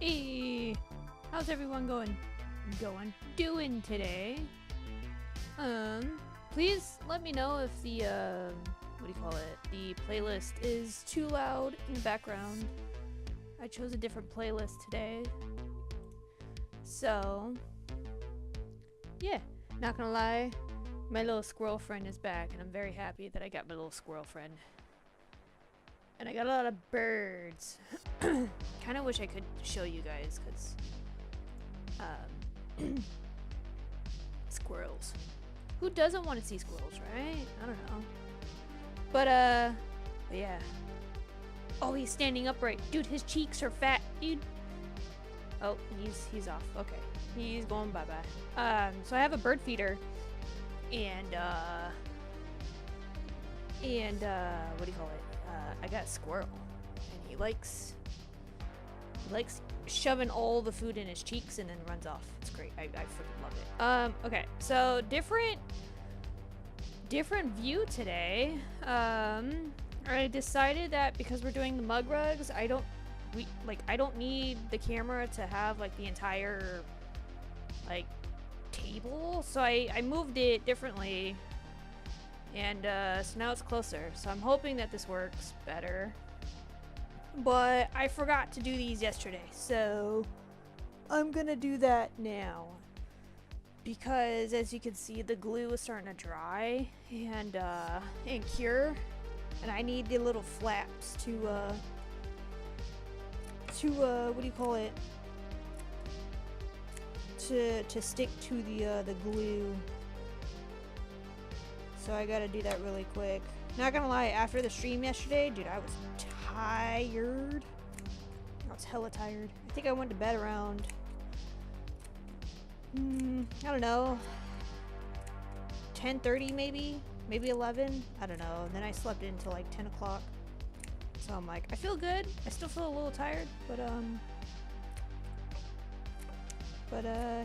Hey, how's everyone doing today? Please let me know if the what do you call it? The playlist is too loud in the background. I chose a different playlist today. So, yeah, not gonna lie, my little squirrel friend is back, and I'm very happy that I got my little squirrel friend. And I got a lot of birds. Kind of wish I could show you guys, because squirrels. Who doesn't want to see squirrels, right? I don't know. But yeah. Oh, he's standing upright. Dude, his cheeks are fat, dude. Oh, he's off. Okay. He's going bye-bye. So I have a bird feeder. And what do you call it? I got a squirrel. And he likes shoving all the food in his cheeks and then runs off. It's great. I freaking love it. Okay, so different view today. I decided that because we're doing the mug rugs, I don't need the camera to have like the entire like table. So I moved it differently. And so now it's closer. So I'm hoping that this works better. But I forgot to do these yesterday, so I'm gonna do that now. Because as you can see, the glue is starting to dry and cure, and I need the little flaps to what do you call it? To stick to the glue. So I gotta do that really quick. Not gonna lie, after the stream yesterday, dude, I was tired. I was hella tired. I think I went to bed around, I don't know, 10:30 maybe 11. I don't know. And then I slept in until like 10 o'clock. So I'm like, I feel good. I still feel a little tired, but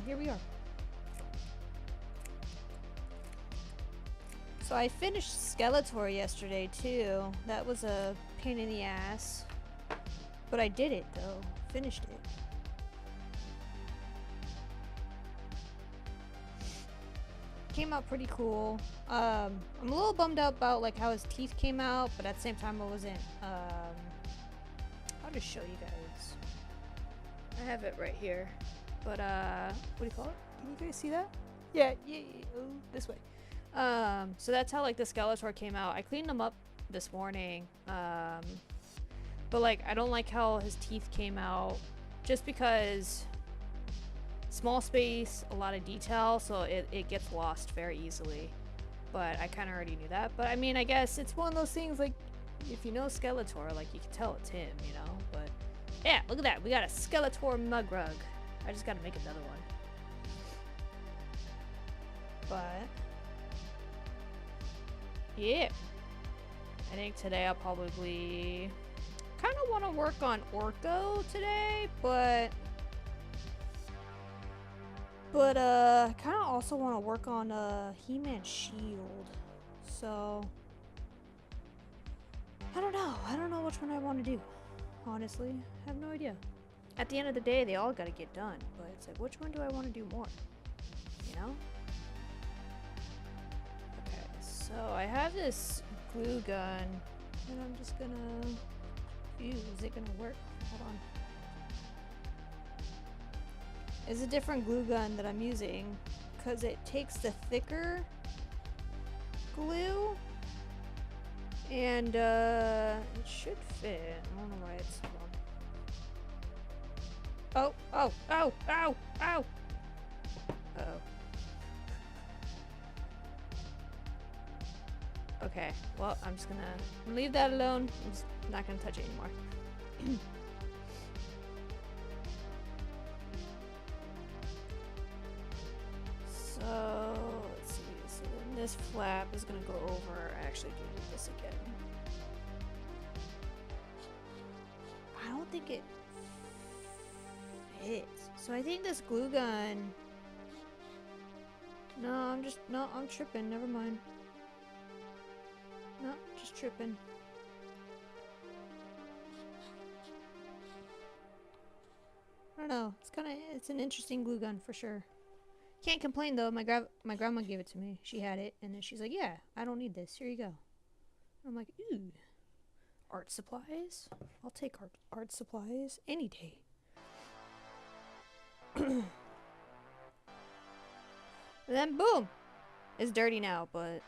here we are. So I finished Skeletor yesterday too. That was a pain in the ass. But I did it though. Finished it. Came out pretty cool. I'm a little bummed out about like how his teeth came out, but at the same time I wasn't I'll just show you guys. I have it right here. But what do you call it? Can you guys see that? Yeah, oh, this way. So that's how like the Skeletor came out. I cleaned them up this morning. But like I don't like how his teeth came out just because small space, a lot of detail, so it gets lost very easily. But I kind of already knew that. But I mean, I guess it's one of those things like if you know Skeletor, like you can tell it's him, you know? But yeah, look at that. We got a Skeletor mug rug. I just got to make another one. But yeah, I think today I'll probably kind of want to work on Orko today, but kind of also want to work on He-Man Shield. So I don't know which one I want to do. Honestly, I have no idea. At the end of the day, they all got to get done, but it's like, which one do I want to do more? You know? So I have this glue gun, and I'm just gonna use. Is it gonna work? Hold on. It's a different glue gun that I'm using because it takes the thicker glue, and it should fit. I don't know why it's. Oh! Ow! Ow! Uh-oh. Okay, well, I'm just gonna leave that alone. I'm just not gonna touch it anymore. So, let's see. So then this flap is gonna go over. I actually do need this again. I don't think it fits. So I think this glue gun... No, I'm tripping. Never mind. No, just tripping. don't know. It's an interesting glue gun for sure. Can't complain though. My grandma gave it to me. She had it, and then she's like, "Yeah, I don't need this. Here you go." I'm like, "Ooh, art supplies. I'll take art supplies any day." And then boom, it's dirty now, but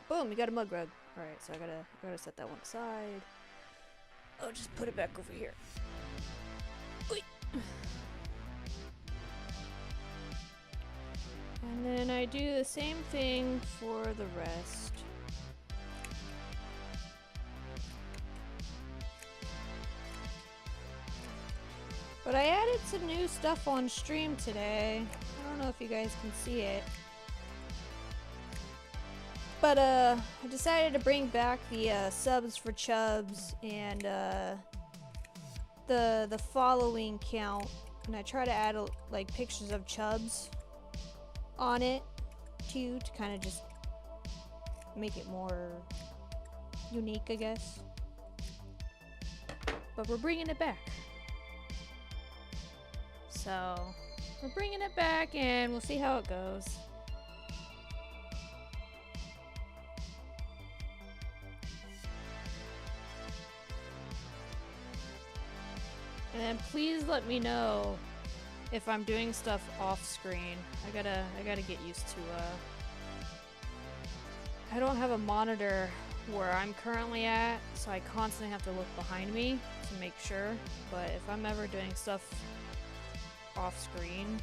boom, you got a mud rug. All right, so I gotta set that one aside. I'll just put it back over here. Wait. And then I do the same thing for the rest. But I added some new stuff on stream today. I don't know if you guys can see it. But I decided to bring back the subs for Chubs and the following count, and I try to add like pictures of Chubs on it too, to kind of just make it more unique, I guess. But we're bringing it back. So we're bringing it back, and we'll see how it goes. And then please let me know if I'm doing stuff off screen. I gotta get used to I don't have a monitor where I'm currently at, so I constantly have to look behind me to make sure. But if I'm ever doing stuff off screen,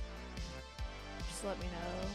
just let me know.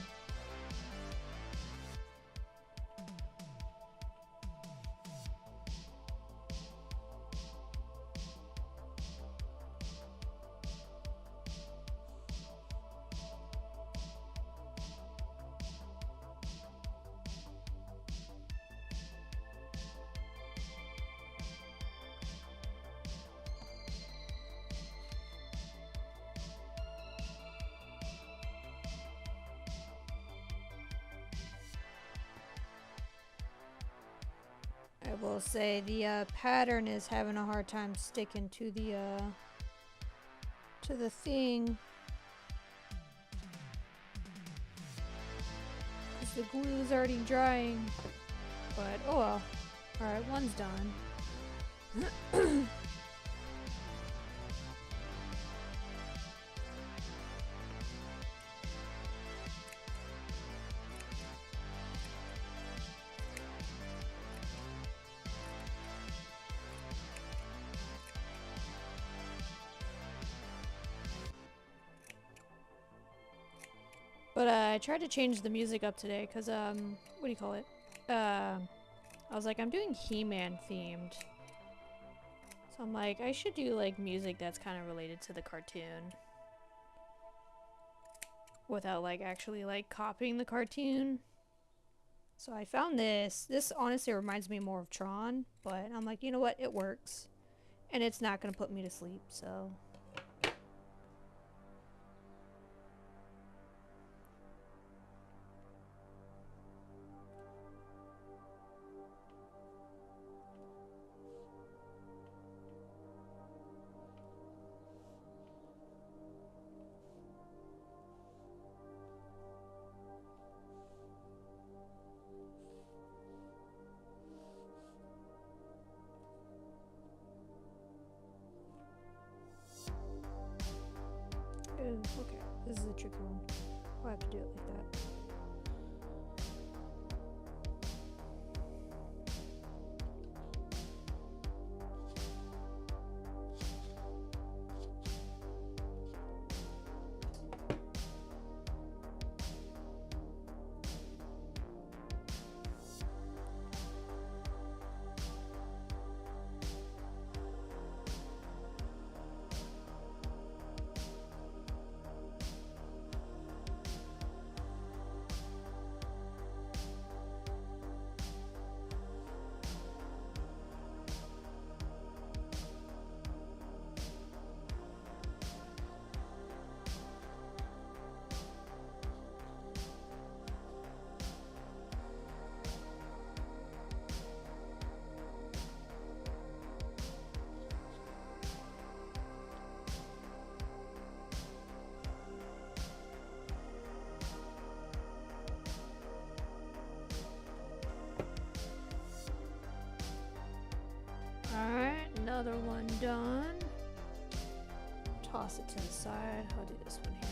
I will say the pattern is having a hard time sticking to the thing, because the glue is already drying. But oh well. All right, one's done. But I tried to change the music up today because, what do you call it? I was like, I'm doing He-Man themed. So I'm like, I should do like music that's kind of related to the cartoon. Without like actually like copying the cartoon. So I found this. This honestly reminds me more of Tron, but I'm like, you know what? It works. And it's not gonna put me to sleep, so... Okay, this is a tricky one. I'll have to do it like that. done. Toss it to the side. I'll do this one here.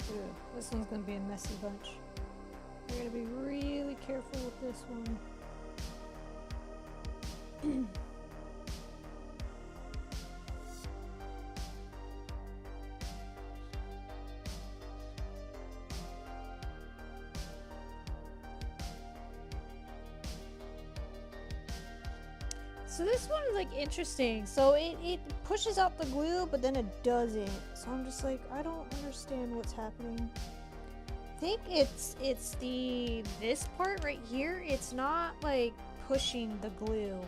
Ew, this one's gonna be a messy bunch. I gotta be really careful with this one. So this one is like interesting. So it pushes out the glue, but then it doesn't. So I'm just like, I don't understand what's happening. I think it's this part right here. It's not like pushing the glue.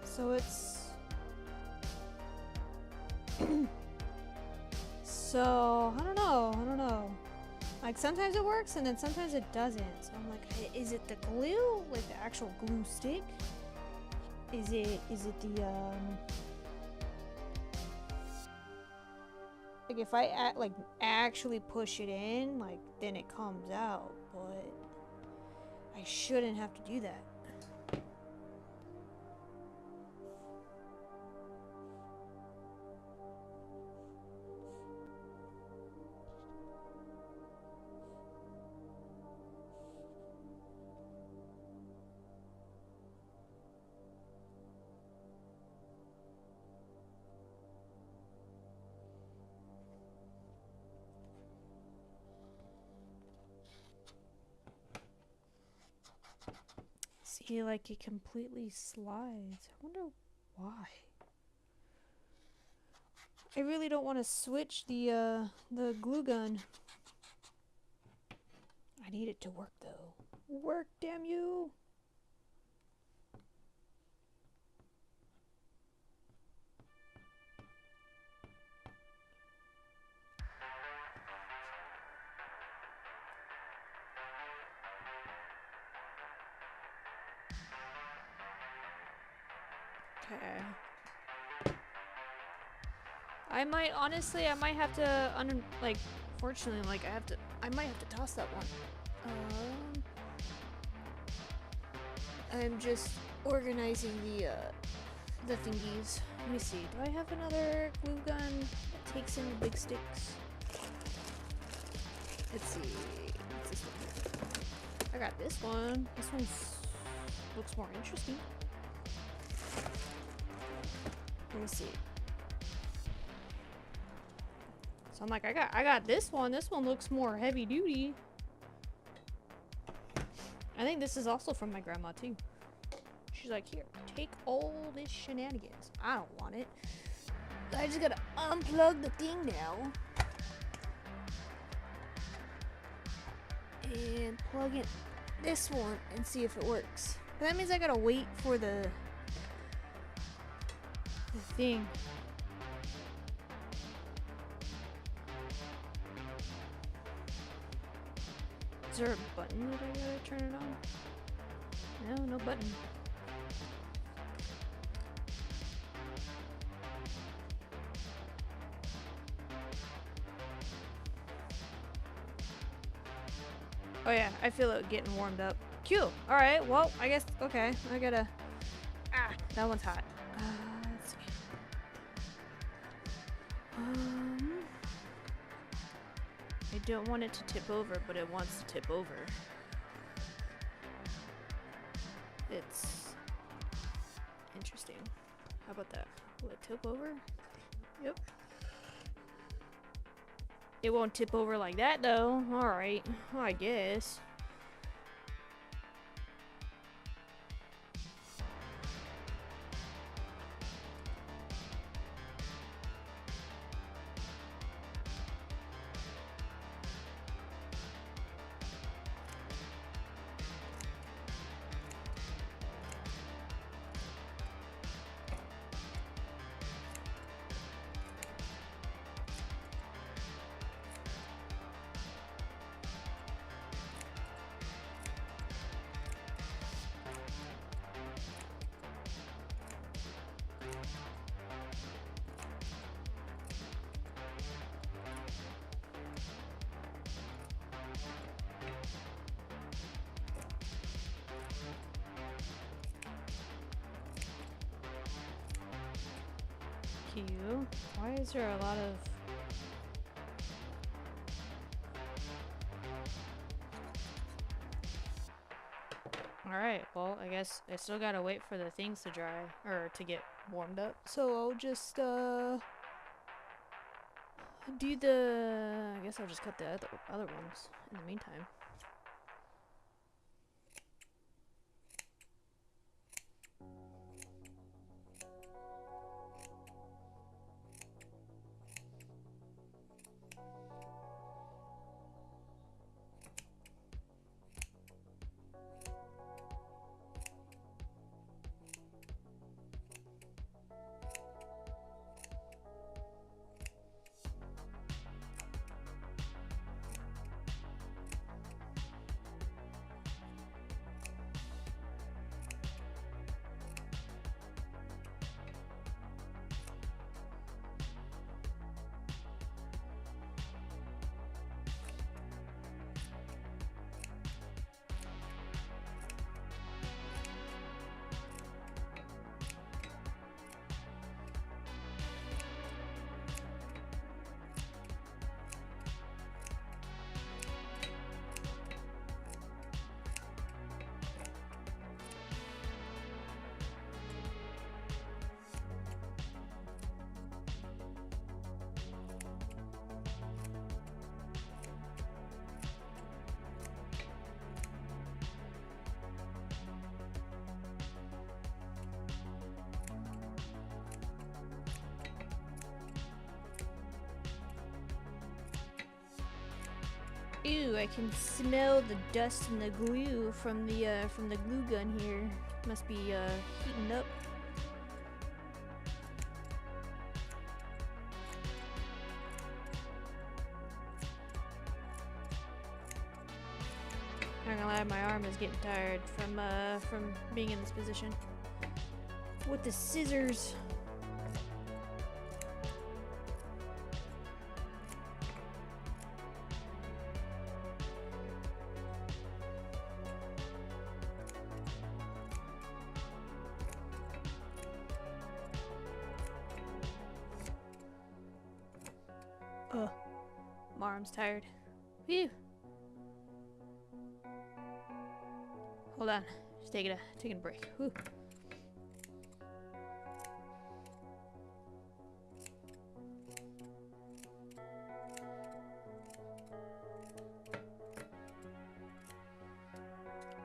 So it's so I don't know. Like sometimes it works and then sometimes it doesn't. So I'm like, is it the glue? Like the actual glue stick? Is it the like if I actually push it in, like then it comes out, but I shouldn't have to do that. See, like it completely slides. I wonder why. I really don't want to switch the glue gun. I need it to work though. Work, damn you! Okay. I might have to fortunately, like I might have to toss that one. I'm just organizing the thingies. Let me see. Do I have another glue gun that takes in the big sticks? Let's see. What's this one? I got this one. This one looks more interesting. Let me see. So I'm like, I got this one. This one looks more heavy duty. I think this is also from my grandma too. She's like, here, take all this shenanigans. I don't want it. I just gotta unplug the thing now. And plug in this one and see if it works. But that means I gotta wait for the thing. Is there a button that I gotta turn it on? No, no button. Oh yeah, I feel it getting warmed up. Cute. Alright, well, I guess, okay. I gotta... Ah, that one's hot. Let's see. don't want it to tip over, but it wants to tip over. It's interesting. How about that? Will it tip over? Yep. It won't tip over like that though. Alright, well, I guess. GOOO. Why is there a lot of... Alright, well, I guess I still gotta wait for the things to dry, or to get warmed up. So I'll just, do the... I guess I'll just cut the other ones in the meantime. Ew, I can smell the dust and the glue from the glue gun here. Must be heating up. Not gonna lie, my arm is getting tired from being in this position. With the scissors. My arm's tired. Phew. Hold on. Just taking a break. Whew.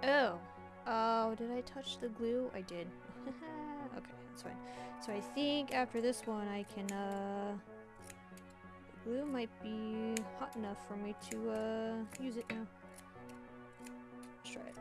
Oh. Oh, did I touch the glue? I did. Okay, that's fine. So I think after this one I can glue might be hot enough for me to use it now. Let's try it.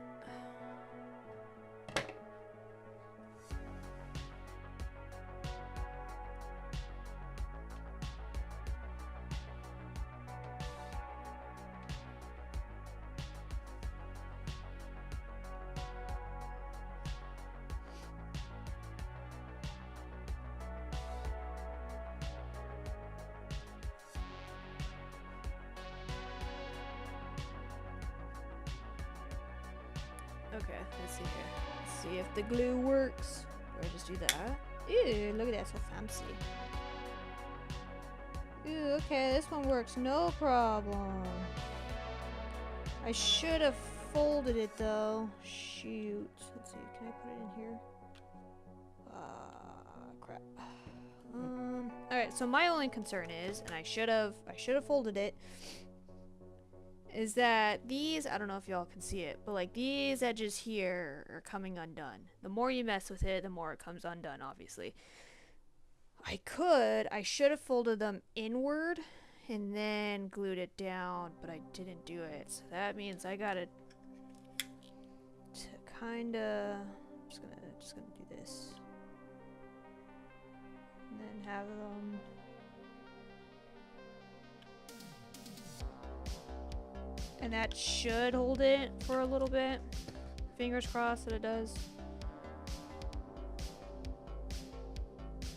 Okay, let's see here. Let's see if the glue works. Do I just do that? Ew, look at that, so fancy. Ooh, okay, this one works, no problem. I should have folded it though. Shoot. Let's see, can I put it in here? Crap. Alright, so my only concern is, and I should have folded it, is that these, I don't know if y'all can see it, but like these edges here are coming undone. The more you mess with it, the more it comes undone, obviously. I should have folded them inward and then glued it down, but I didn't do it. So that means I gotta kinda, just gonna do this. And then have them and that should hold it for a little bit. Fingers crossed that it does.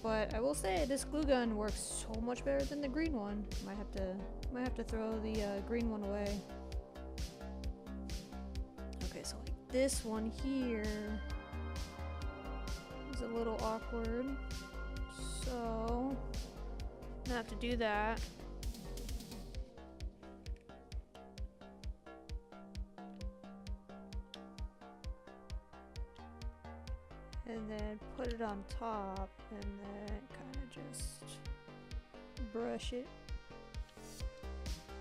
But I will say this glue gun works so much better than the green one. Might have to throw the green one away. Okay, so like this one here is a little awkward. So I'm gonna have to do that. And then put it on top, and then kind of just brush it.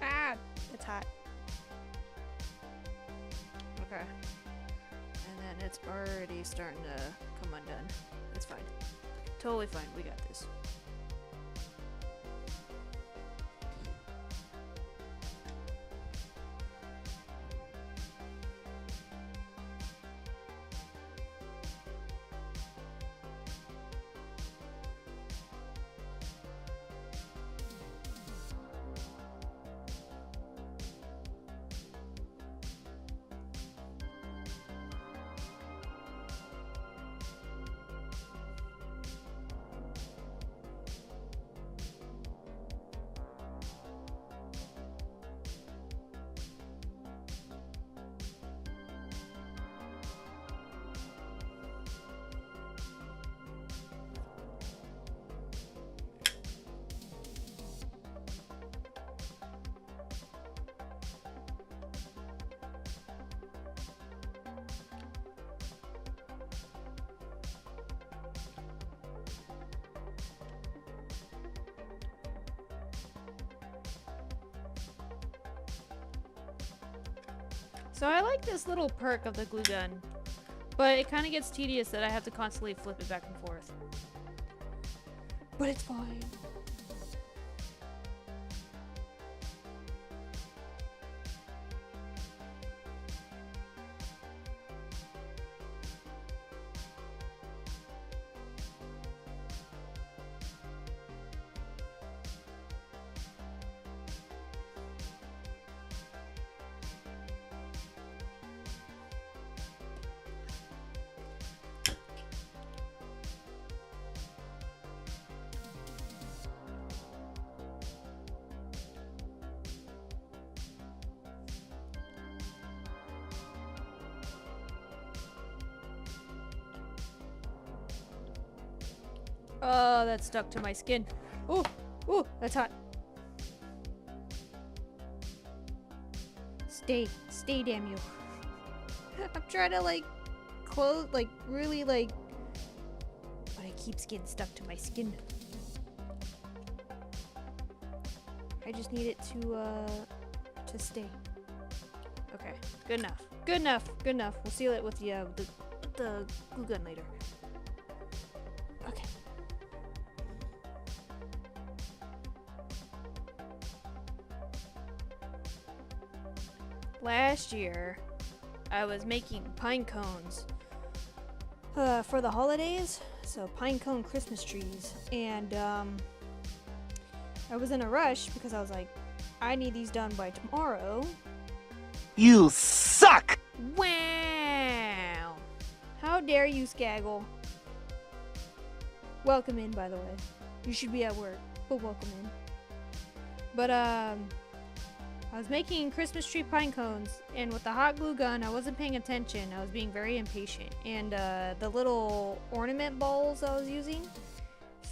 Ah, it's hot. Okay. And then it's already starting to come undone. It's fine. Totally fine. We got this. So I like this little perk of the glue gun, but it kind of gets tedious that I have to constantly flip it back and forth. But it's fine. Oh, that stuck to my skin. Ooh, ooh, that's hot. Stay, damn you. I'm trying to like close, like really like, but I keep getting stuck to my skin. I just need it to stay. Okay, good enough. Good enough. Good enough. We'll seal it with the glue gun later. Okay. Last year, I was making pine cones for the holidays, so pine cone Christmas trees, and I was in a rush because I was like, I need these done by tomorrow. You suck! Wow! How dare you, Skaggle? Welcome in, by the way. You should be at work, but welcome in. But I was making Christmas tree pine cones, and with the hot glue gun, I wasn't paying attention. I was being very impatient, and the little ornament balls I was using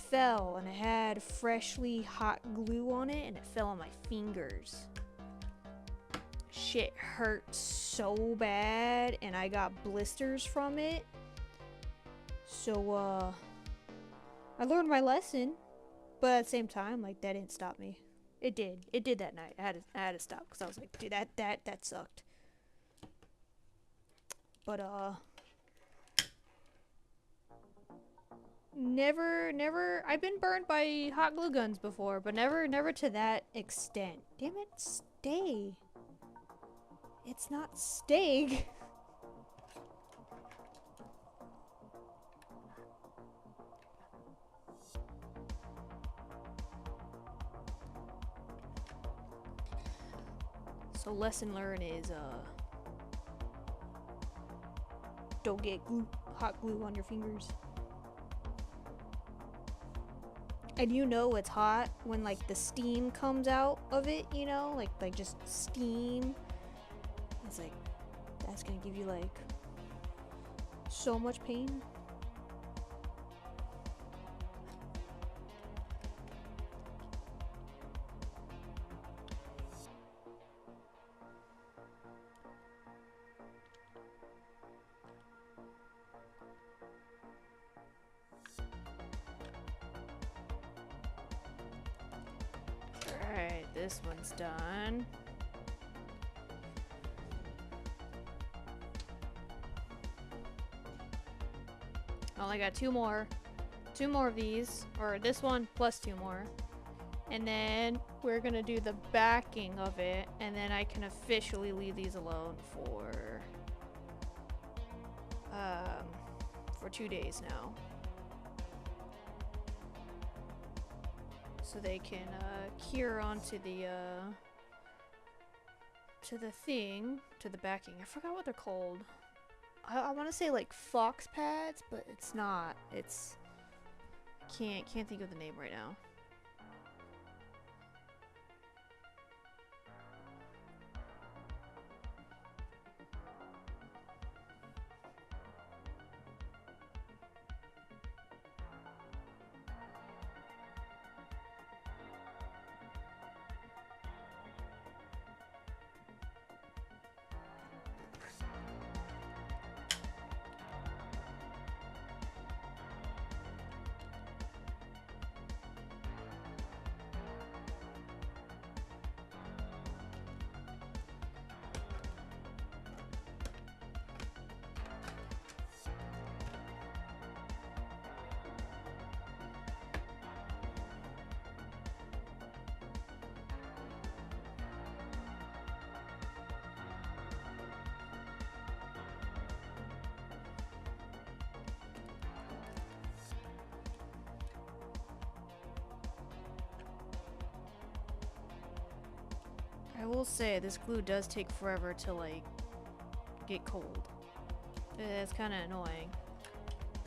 fell and it had freshly hot glue on it and it fell on my fingers. Shit hurt so bad and I got blisters from it. So I learned my lesson, but at the same time, like, that didn't stop me. It did that night. I had to stop because I was like, dude, that sucked. But never I've been burned by hot glue guns before, but never to that extent. Damn it, stay. It's not steak. So lesson learned is don't get hot glue on your fingers. And you know it's hot when like the steam comes out of it, you know, like just steam. It's like that's gonna give you like so much pain. Alright, this one's done. I only got two more of these, or this one plus two more, and then we're gonna do the backing of it, and then I can officially leave these alone for 2 days now, so they can cure onto the to the backing. I forgot what they're called. I want to say like fox pads, but it's not. It's can't think of the name right now. I will say this glue does take forever to like get cold. It's kind of annoying.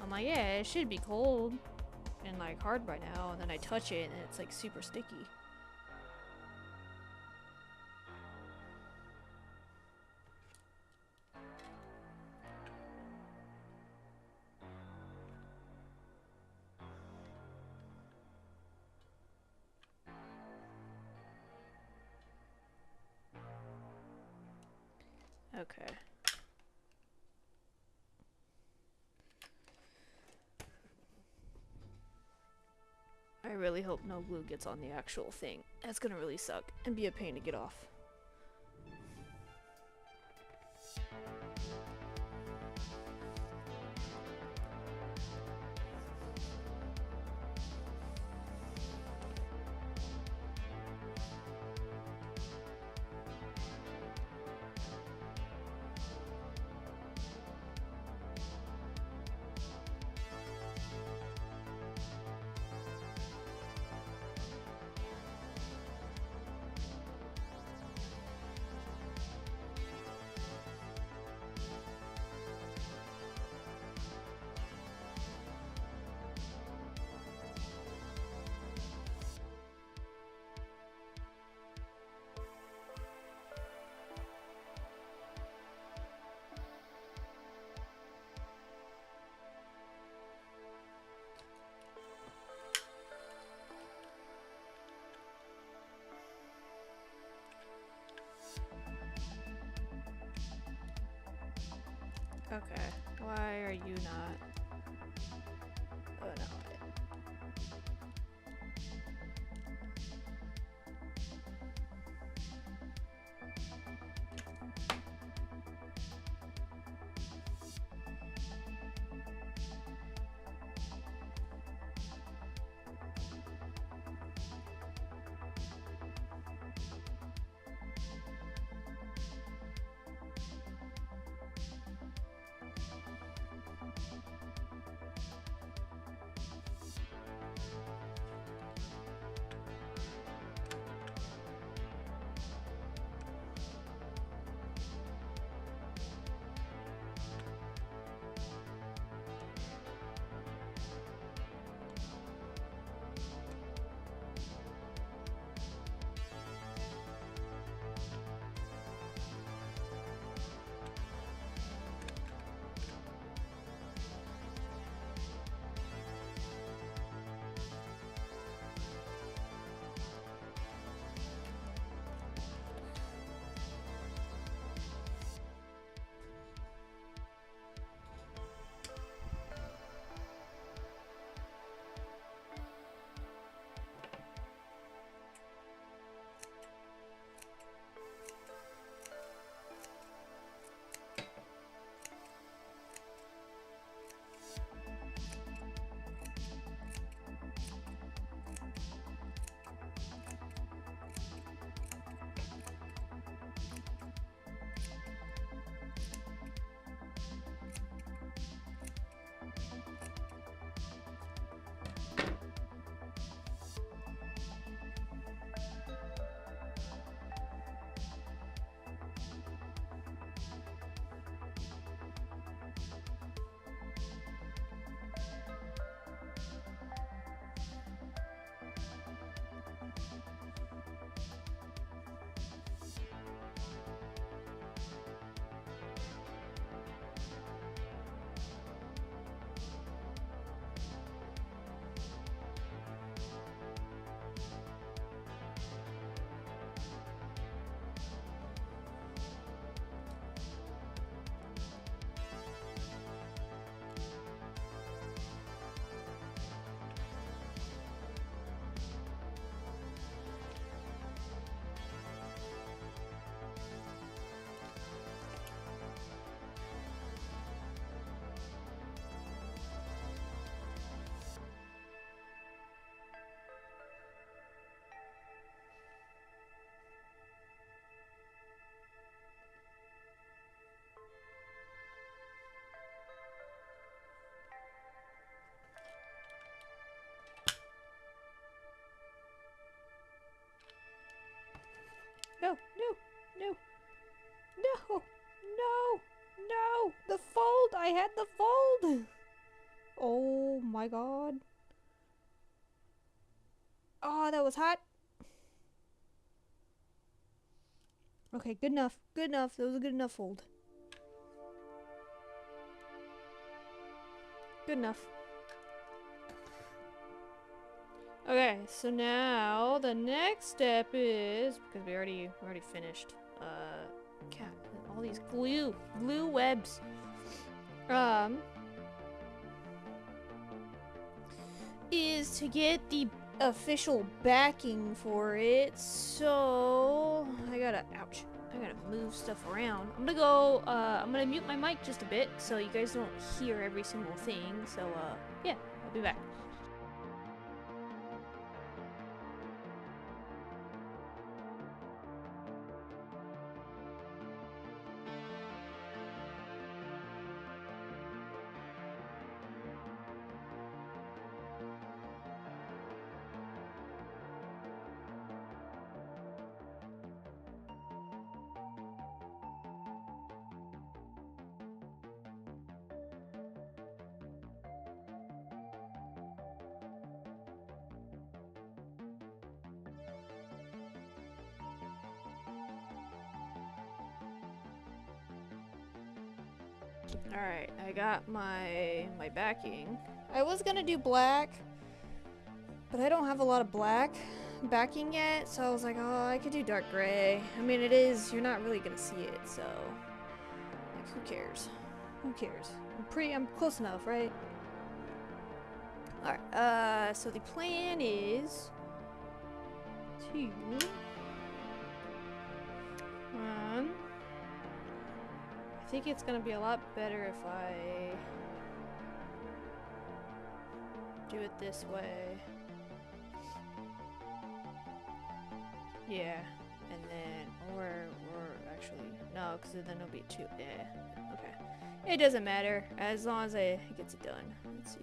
I'm like, yeah, it should be cold and like hard by now, and then I touch it and it's like super sticky. Okay. I really hope no glue gets on the actual thing. That's gonna really suck and be a pain to get off. Okay. Why are you not? Oh no. No, no, no, no, no, no! The fold! I had the fold! Oh my god. Oh, that was hot. Okay, good enough. Good enough. That was a good enough fold. Good enough. Okay, so now the next step is, because we already finished. God, all these glue webs. Is to get the official backing for it. So I gotta move stuff around. I'm gonna mute my mic just a bit so you guys don't hear every single thing. So yeah, I'll be back. Alright, I got my backing. I was gonna do black, but I don't have a lot of black backing yet, so I was like, oh, I could do dark gray. I mean, you're not really gonna see it, so, like, who cares? Who cares? I'm close enough, right? Alright, so the plan is to I think it's gonna be a lot better if I do it this way. Yeah, and then, or actually, no, because then it'll be 2. Yeah, okay. It doesn't matter, as long as it gets it done. Let's see.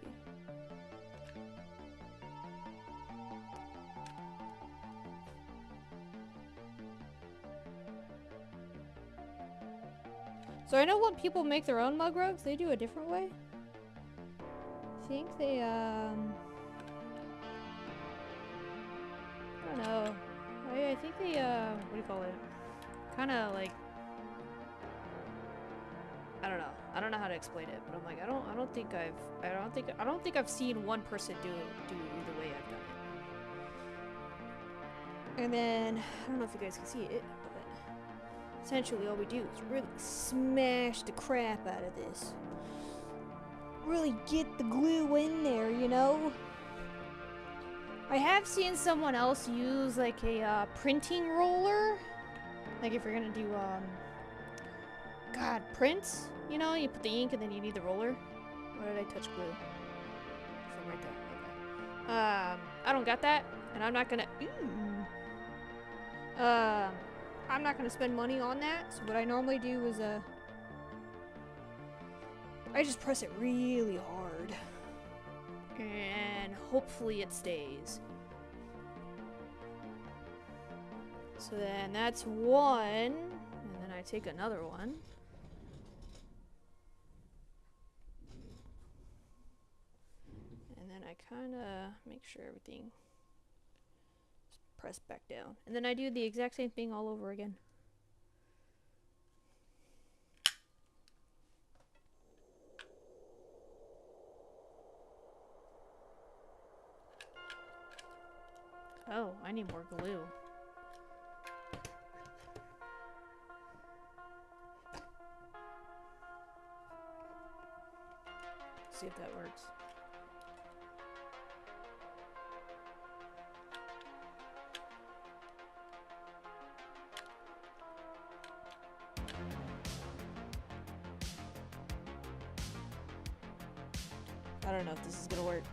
So I know when people make their own mug rugs, they do a different way. I think they, I don't know. I think they, what do you call it? Kind of like, I don't know. I don't know how to explain it, but I'm like, I don't think I've seen one person do the way I've done it. And then, I don't know if you guys can see it, but essentially all we do is really smash the crap out of this. Really get the glue in there, you know? I have seen someone else use like a printing roller. Like if you're gonna do prints, you know, you put the ink and then you need the roller. Why did I touch glue? From right there. Okay. I don't got that, and I'm not gonna. I'm not gonna spend money on that. So what I normally do is I just press it really hard. And hopefully it stays. So then that's one, and then I take another one. And then I kind of make sure everything is pressed back down. And then I do the exact same thing all over again. Oh, I need more glue. See if that works. I don't know if this is gonna work.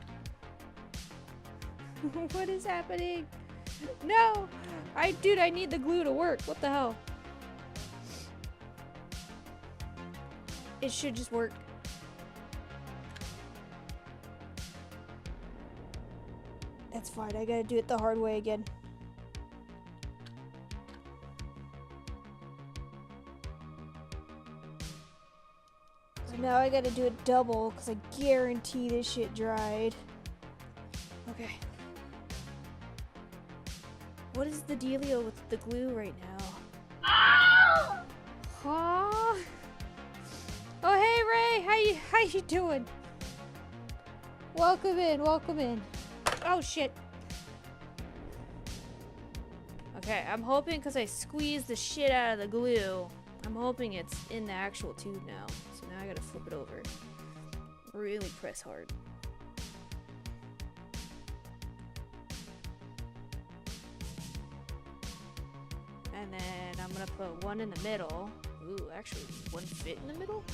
What is happening? No! Dude, I need the glue to work. What the hell? It should just work. That's fine. I gotta do it the hard way again. So now I gotta do it double because I guarantee this shit dried. Okay. What is the dealio with the glue right now? Huh? Oh hey Ray, how you doing? Welcome in, welcome in. Oh shit. Okay, I'm hoping because I squeezed the shit out of the glue, I'm hoping it's in the actual tube now. So now I gotta flip it over. Really press hard. And then I'm gonna put one in the middle. Ooh, actually, one fit in the middle?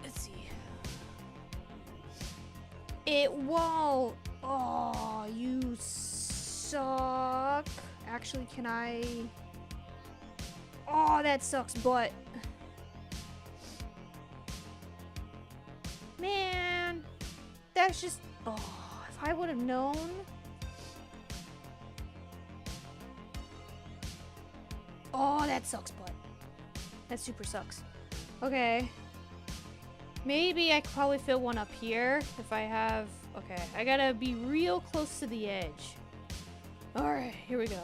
Let's see. It won't! Oh, you suck. Actually, can I... Oh, that sucks butt. Man, that's just... Oh, if I would have known... Oh, that sucks butt. That super sucks. Okay. Maybe I could probably fit one up here if I have... Okay, I gotta be real close to the edge. Alright, here we go.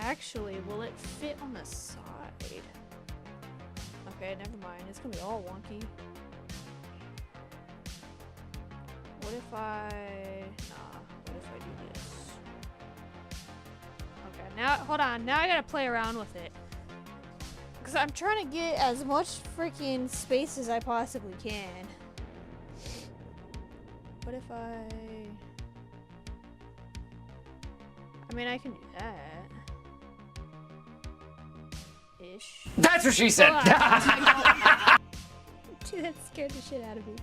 Actually, will it fit on the side? Okay, never mind. It's gonna be all wonky. What if I... Nah, what if I do this? Okay, now, hold on. Now I gotta play around with it. Because I'm trying to get as much freaking space as I possibly can. What if I mean, I can do that. Ish. That's what she said! Dude, that scared the shit out of me.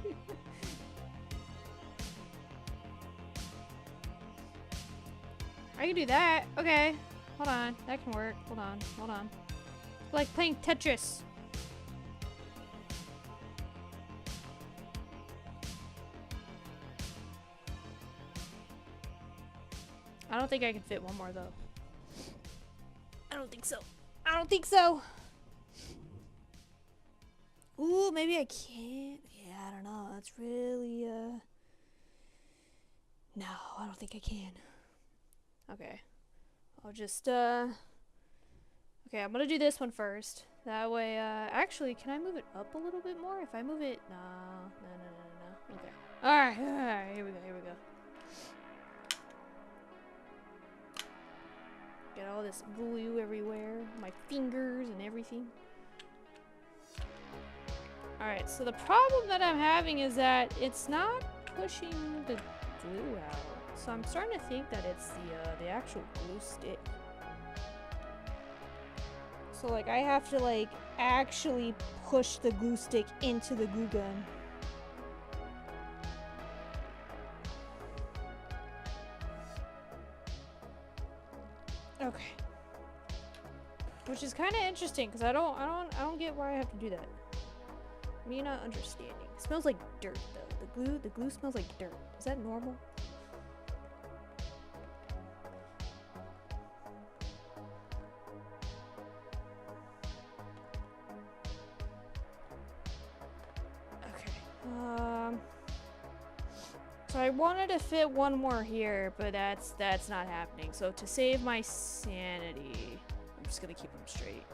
I can do that. Okay. Hold on. That can work. Hold on. Hold on. Like playing Tetris. I don't think I can fit one more though. I don't think so. I don't think so. Ooh, maybe I can't. Yeah, I don't know. That's really, no, I don't think I can. Okay. I'll just, okay, I'm gonna do this one first. That way, actually, can I move it up a little bit more? If I move it, no. Okay. Alright, here we go. Get all this glue everywhere, my fingers and everything. Alright, so the problem that I'm having is that it's not pushing the glue out. So I'm starting to think that it's the actual glue stick. So like I have to like actually push the glue stick into the glue gun. Okay. Which is kind of interesting because I don't get why I have to do that. Me not understanding. It smells like dirt though. The glue smells like dirt. Is that normal? Okay. So I wanted to fit one more here, but that's not happening. So to save my sanity, I'm just gonna keep them straight.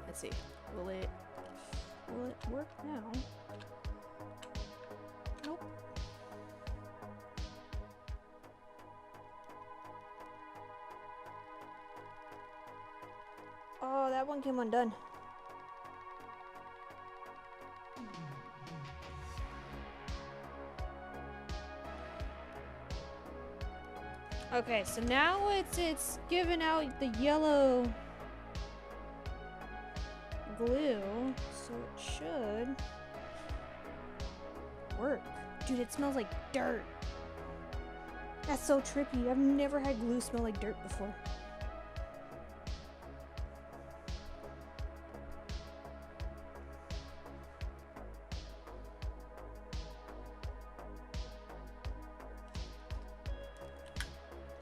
Let's see. Will it work now? Nope. Oh, that one came undone. Okay, so now it's giving out the yellow glue, so it should work. Dude, it smells like dirt. That's so trippy. I've never had glue smell like dirt before.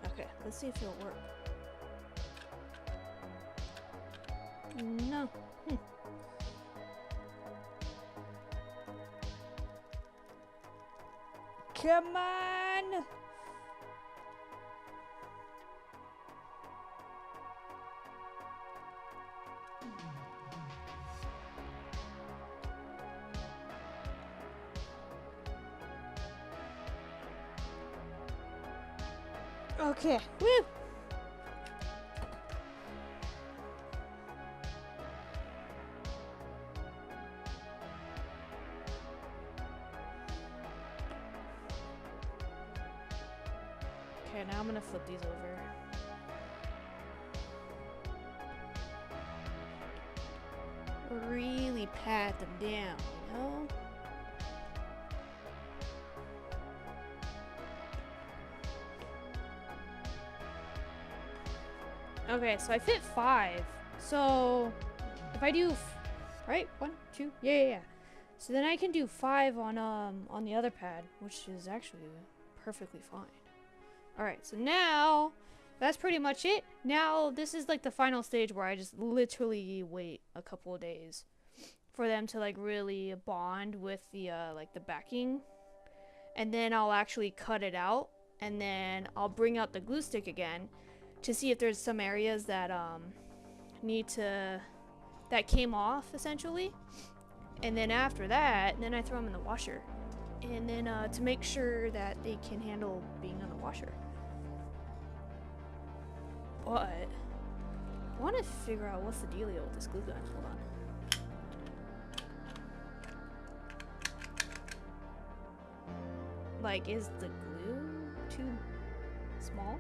Okay, let's see if it'll work. No. Come on! Okay, woo! Okay, now I'm gonna flip these over. Really pat them down, you know? Okay, so I fit 5. So if I do, right? 1, 2, yeah. So then I can do 5 on the other pad, which is actually perfectly fine. Alright, so now that's pretty much it. Now this is like the final stage where I just literally wait a couple of days for them to like really bond with the like the backing, and then I'll actually cut it out, and then I'll bring out the glue stick again to see if there's some areas that that came off essentially, and then after that, then I throw them in the washer, and then to make sure that they can handle being on the washer. But one want to figure out what's the dealio with this glue gun. Hold on. Like, is the glue too small?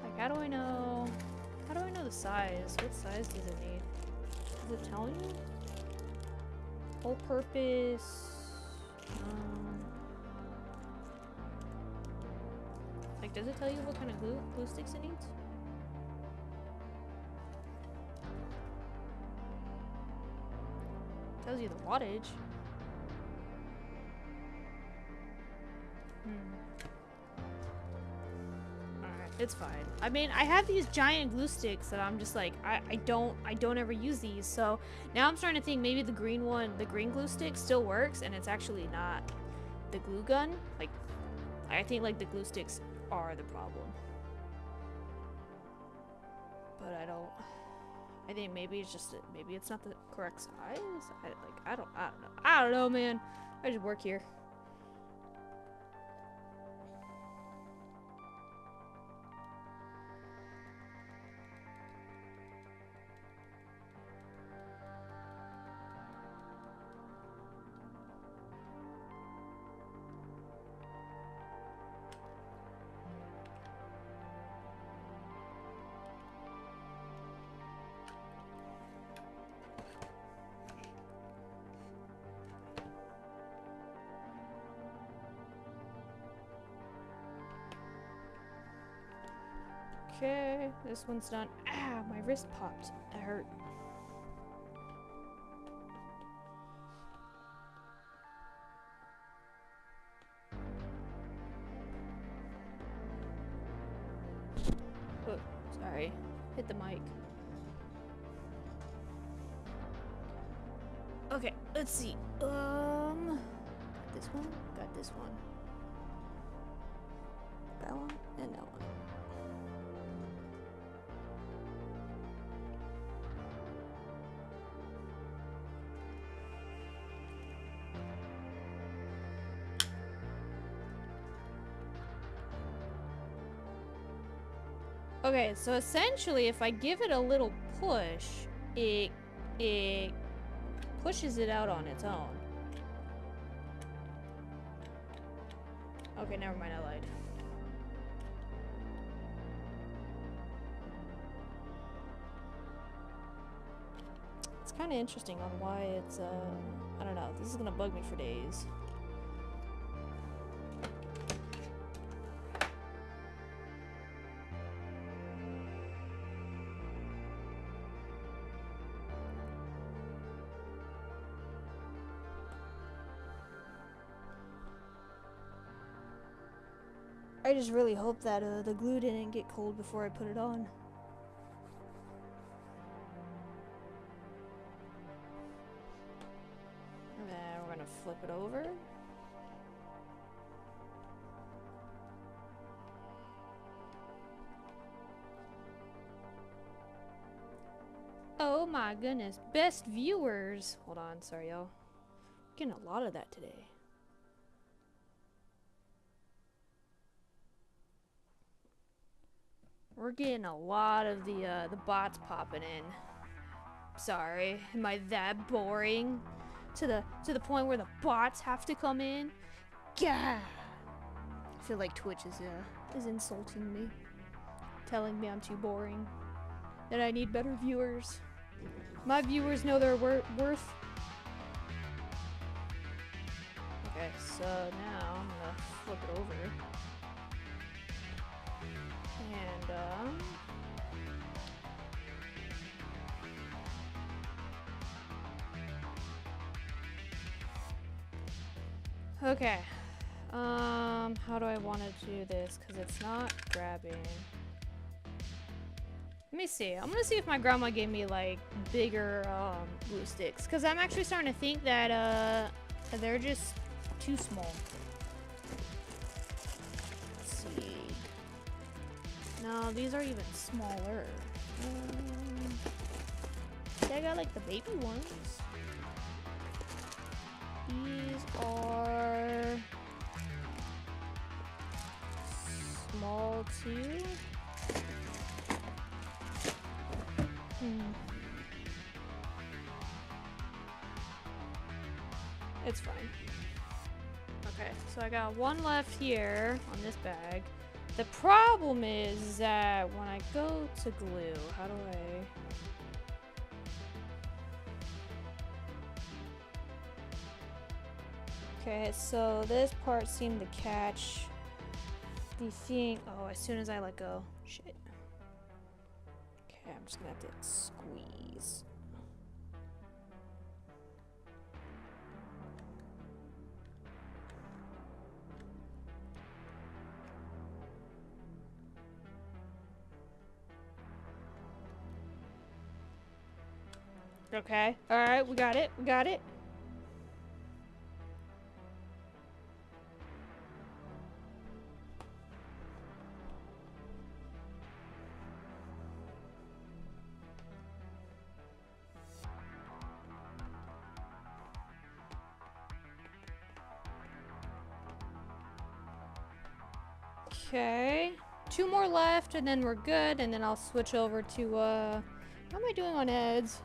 Like, how do I know? How do I know the size? What size does it need? Does it tell you? Whole purpose. Like, does it tell you what kind of glue sticks it needs? Tells you the wattage. Alright, it's fine. I mean, I have these giant glue sticks that I'm just like, I don't ever use these, so now I'm starting to think maybe the green glue stick still works, and it's actually not the glue gun. Like, I think like the glue sticks are the problem. But I think maybe it's just maybe it's not the correct size. I don't know. I don't know, man. I just work here. Okay, this one's done. Ah, my wrist popped. It hurt. Oh, sorry. Hit the mic. Okay, let's see. Got this one. Got this one. That one and that one. Okay, so essentially, if I give it a little push, it pushes it out on its own. Okay, never mind, I lied. It's kind of interesting on why it's, I don't know, this is gonna bug me for days. I just really hope that the glue didn't get cold before I put it on. And then we're gonna flip it over. Oh my goodness, best viewers. Hold on, sorry y'all. Getting a lot of that today. We're getting a lot of the bots popping in. Sorry, am I that boring? To the point where the bots have to come in? Gah! I feel like Twitch is insulting me, telling me I'm too boring, that I need better viewers. My viewers know their worth. Okay, so now I'm gonna flip it over. And, okay. How do I want to do this? Because it's not grabbing. Let me see. I'm gonna see if my grandma gave me, like, bigger, glue sticks. Because I'm actually starting to think that, they're just too small. Let's see. No, these are even smaller. Yeah, I got like the baby ones. These are MOTU. It's fine. Okay, so I got one left here on this bag. The problem is that when I go to glue, how do I... Okay, so this part seemed to catch the thing. Oh, as soon as I let go. Shit. Okay, I'm just gonna have to squeeze. Okay, alright, we got it, we got it. Okay, 2 more left and then we're good, and then I'll switch over to, how am I doing on ads?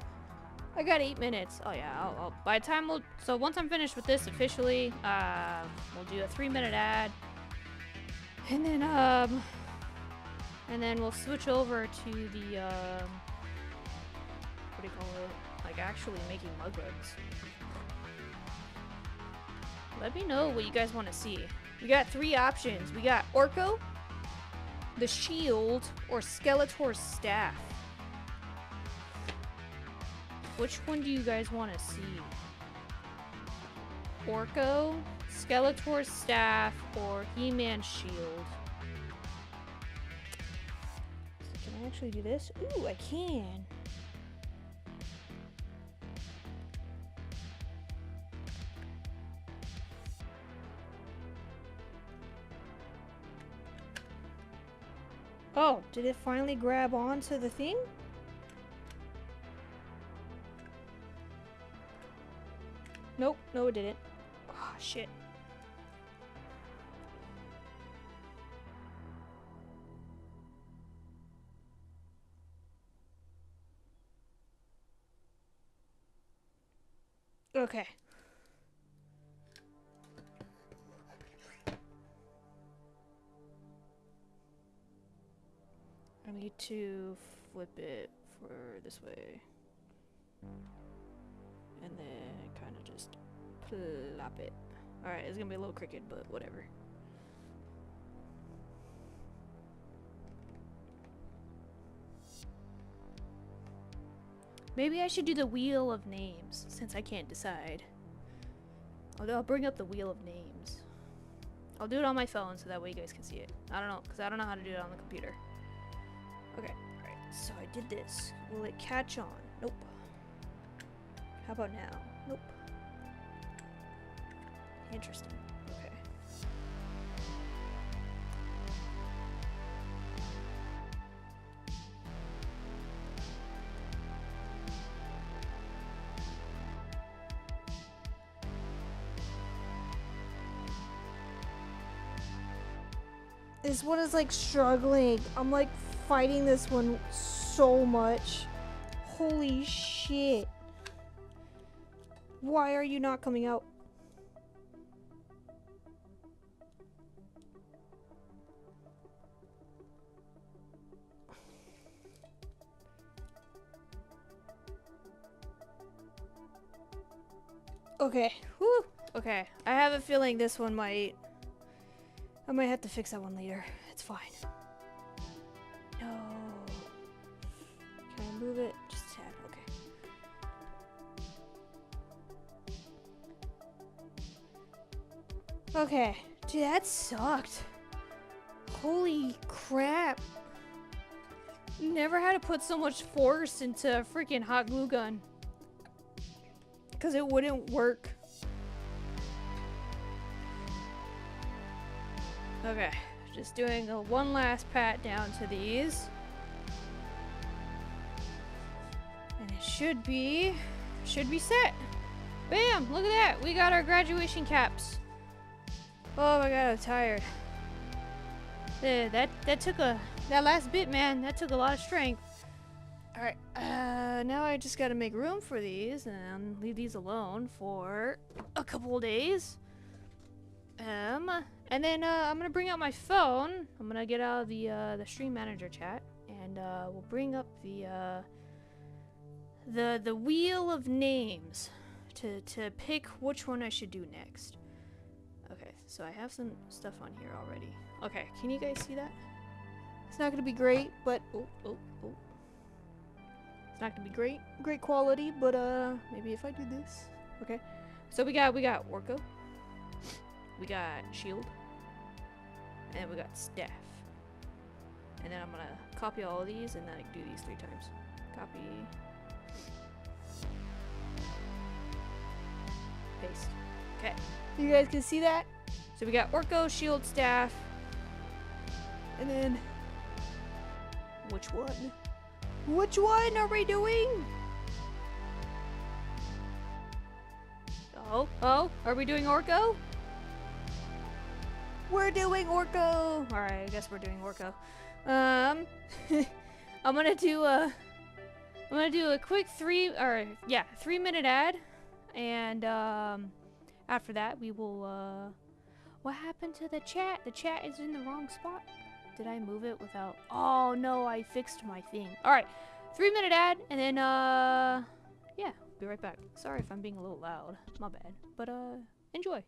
I got 8 minutes. Oh yeah, I'll by the time so once I'm finished with this officially, we'll do a 3-minute ad. And then we'll switch over to the, what do you call it? Like actually making mug rugs. Let me know what you guys want to see. We got 3 options. We got Orko, the shield, or Skeletor's staff. Which one do you guys want to see? Orko, Skeletor's staff, or He-Man's shield? So can I actually do this? Ooh, I can. Oh, did it finally grab onto the thing? Nope, no it didn't. Oh, shit. Okay. I need to flip it for this way. And then kind of just plop it. Alright, it's gonna be a little crooked, but whatever. Maybe I should do the wheel of names, since I can't decide. I'll bring up the wheel of names. I'll do it on my phone so that way you guys can see it. I don't know, because I don't know how to do it on the computer. Okay, alright, so I did this. Will it catch on? Nope. How about now? Nope. Interesting. Okay. This one is like struggling. I'm like fighting this one so much. Holy shit. Why are you not coming out? Okay. Whew. Okay. I have a feeling this one might... I might have to fix that one later. It's fine. No. Can I move it? Just a tad. Okay. Okay. Dude, that sucked. Holy crap. Never had to put so much force into a freaking hot glue gun. Because it wouldn't work. Okay, just doing a one last pat down to these. And it should be set. Bam, look at that. We got our graduation caps. Oh my god, I'm tired. That took that last bit, man. That took a lot of strength. All right. Now I just gotta make room for these and leave these alone for a couple of days. And then I'm gonna bring out my phone. I'm gonna get out of the stream manager chat, and we'll bring up the wheel of names to pick which one I should do next. Okay, so I have some stuff on here already. Okay, can you guys see that? It's not gonna be great, but oh. It's not gonna be great quality, but maybe if I do this. Okay. So we got Orko. We got Shield. And we got Staff. And then I'm gonna copy all of these and then I do these 3 times. Copy. Paste. Okay. You guys can see that? So we got Orko, Shield, Staff. And then which one? Which one are we doing? Oh, are we doing Orko? We're doing Orko. All right, I guess we're doing Orko. I'm gonna do a quick 3-minute ad, and after that we will. What happened to the chat? The chat is in the wrong spot. Did I move it without? Oh no, I fixed my thing. All right, 3-minute ad, and then yeah, be right back. Sorry if I'm being a little loud. My bad. But enjoy.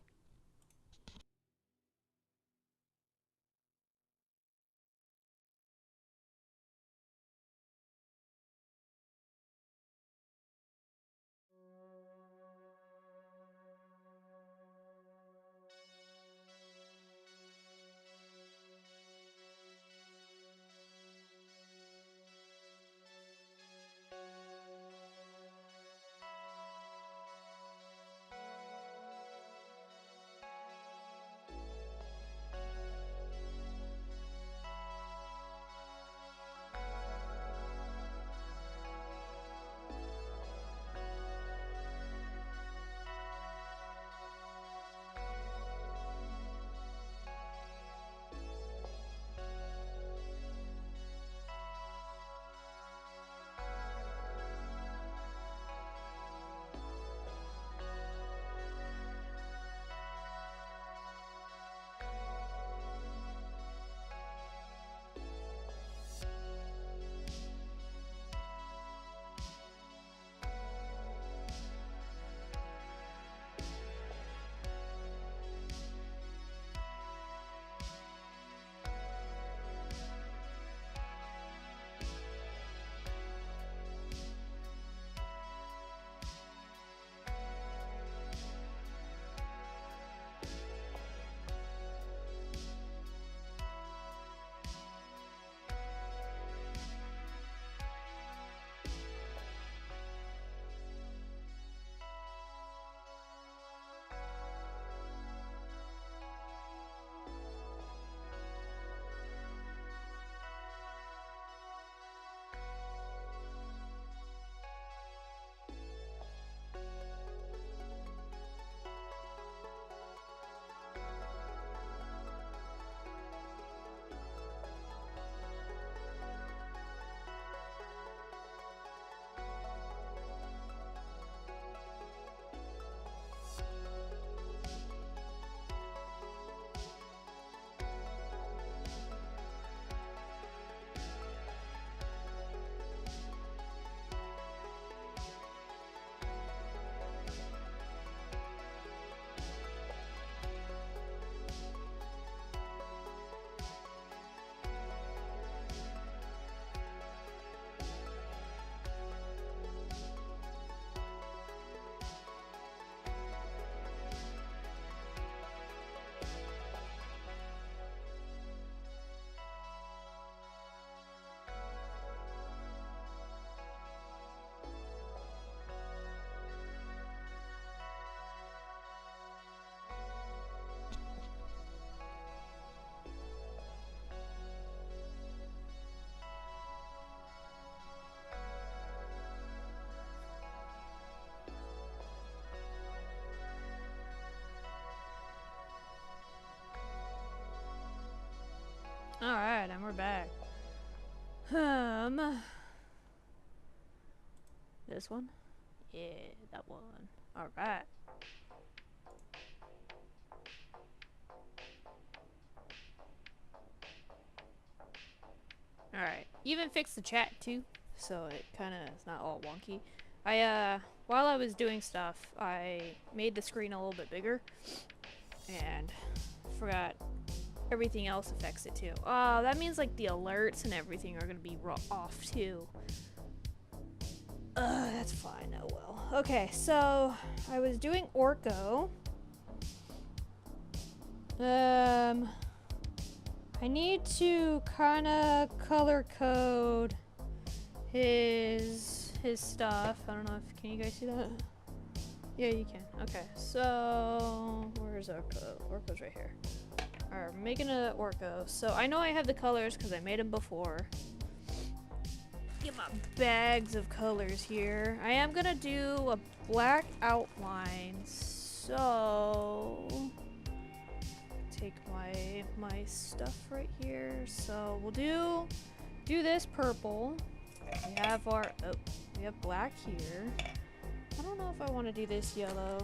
Alright, and we're back. This one? Yeah, that one. Alright. Alright. Even fixed the chat too, so it kinda is not all wonky. While I was doing stuff, I made the screen a little bit bigger, and forgot everything else affects it too. Oh, that means like the alerts and everything are gonna be off too. That's fine, oh well. Okay, so I was doing Orko. I need to kinda color code his stuff. I don't know if, can you guys see that? Yeah, you can. Okay, so where's Orko? Orko's right here. Alright, we're making a Orko. So I know I have the colors because I made them before. Get my bags of colors here. I am gonna do a black outline, so take my stuff right here. So we'll do this purple. We have we have black here. I don't know if I want to do this yellow.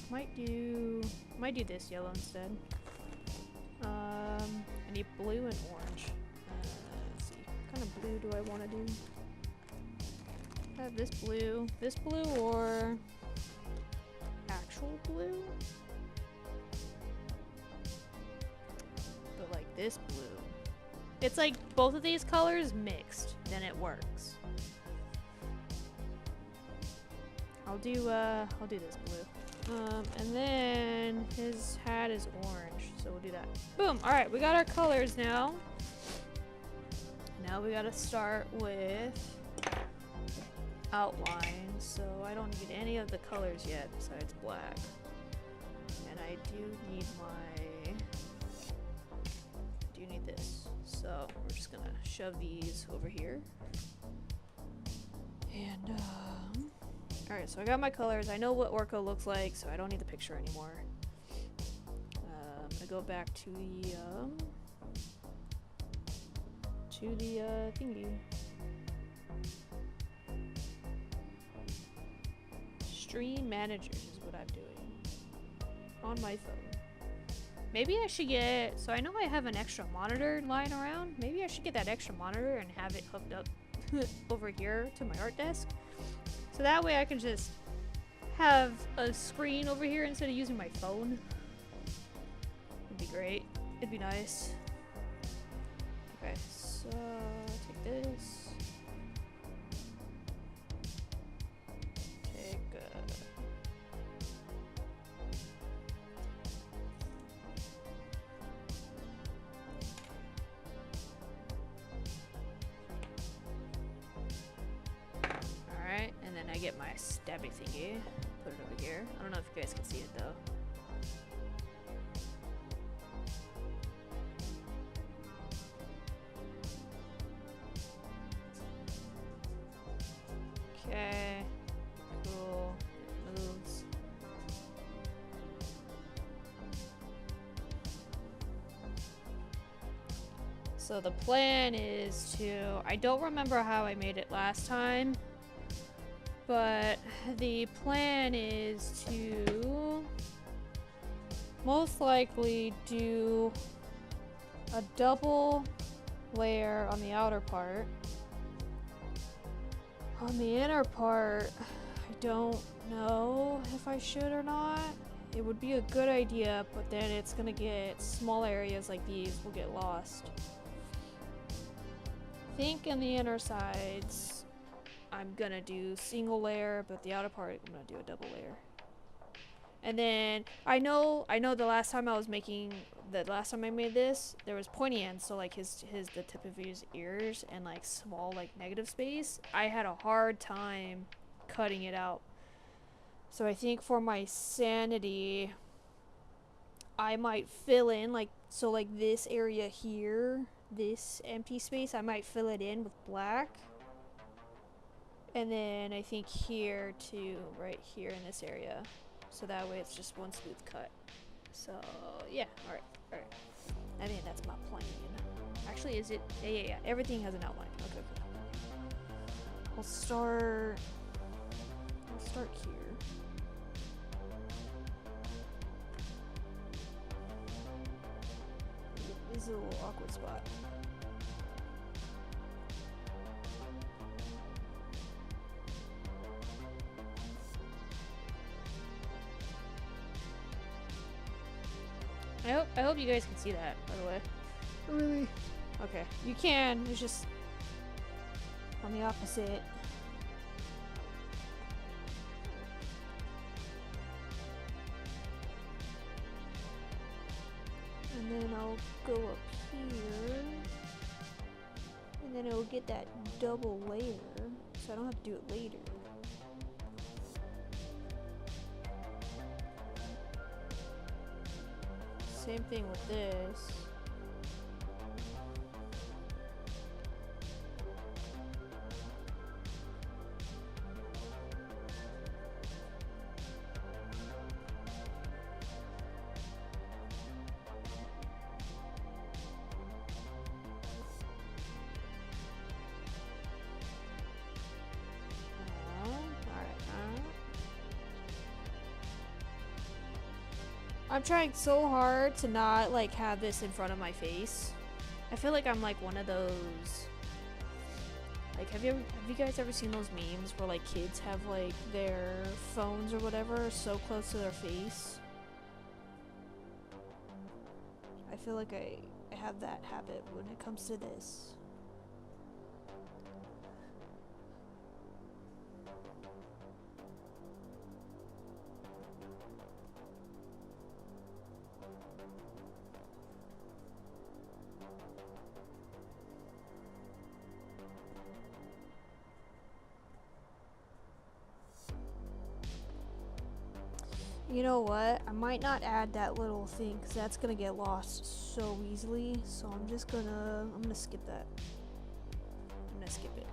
Might do this yellow instead. I need blue and orange. Let's see, what kind of blue do I want to do? I have this blue or actual blue? But like this blue. It's like both of these colors mixed, then it works. I'll do this blue. And then his hat is orange, so we'll do that. Boom! Alright, we got our colors now. Now we gotta start with outline, so I don't need any of the colors yet besides black. And I do need this. So we're just gonna shove these over here. And alright, so I got my colors. I know what Orko looks like, so I don't need the picture anymore. I'm gonna go back to the thingy. Stream managers is what I'm doing on my phone. Maybe I should get, so I know I have an extra monitor lying around. Maybe I should get that extra monitor and have it hooked up over here to my art desk. So that way I can just have a screen over here instead of using my phone. It'd be great. It'd be nice. Okay, so take this. Take Alright, and then I get my stabby thingy. Put it over here. I don't know if you guys can see it though. Okay, cool, it moves. So the plan is to, I don't remember how I made it last time, but the plan is to most likely do a double layer on the outer part. On the inner part, I don't know if I should or not. It would be a good idea, but then it's gonna get small areas like these will get lost. I think in the inner sides, I'm gonna do single layer, but the outer part, I'm gonna do a double layer. And then I know the last time I made this, there was pointy ends, so like the tip of his ears and like small like negative space. I had a hard time cutting it out. So I think for my sanity, I might fill in like this area here, this empty space, I might fill it in with black. And then I think here too, right here in this area. So that way it's just one smooth cut. So yeah, alright. I mean, that's my plan. Actually, is it? Yeah. Everything has an outline. Okay. I'll start here. This is a little awkward spot. I hope you guys can see that, by the way. Really? Okay. You can. It's just on the opposite. And then I'll go up here. And then it'll get that double layer. So I don't have to do it later. Same thing with this. I'm trying so hard to not like have this in front of my face. I feel like I'm like one of those. Like, have you guys ever seen those memes where like kids have like their phones or whatever so close to their face? I feel like I have that habit when it comes to this. You know what? I might not add that little thing because that's gonna get lost so easily. So I'm gonna skip that. I'm gonna skip it.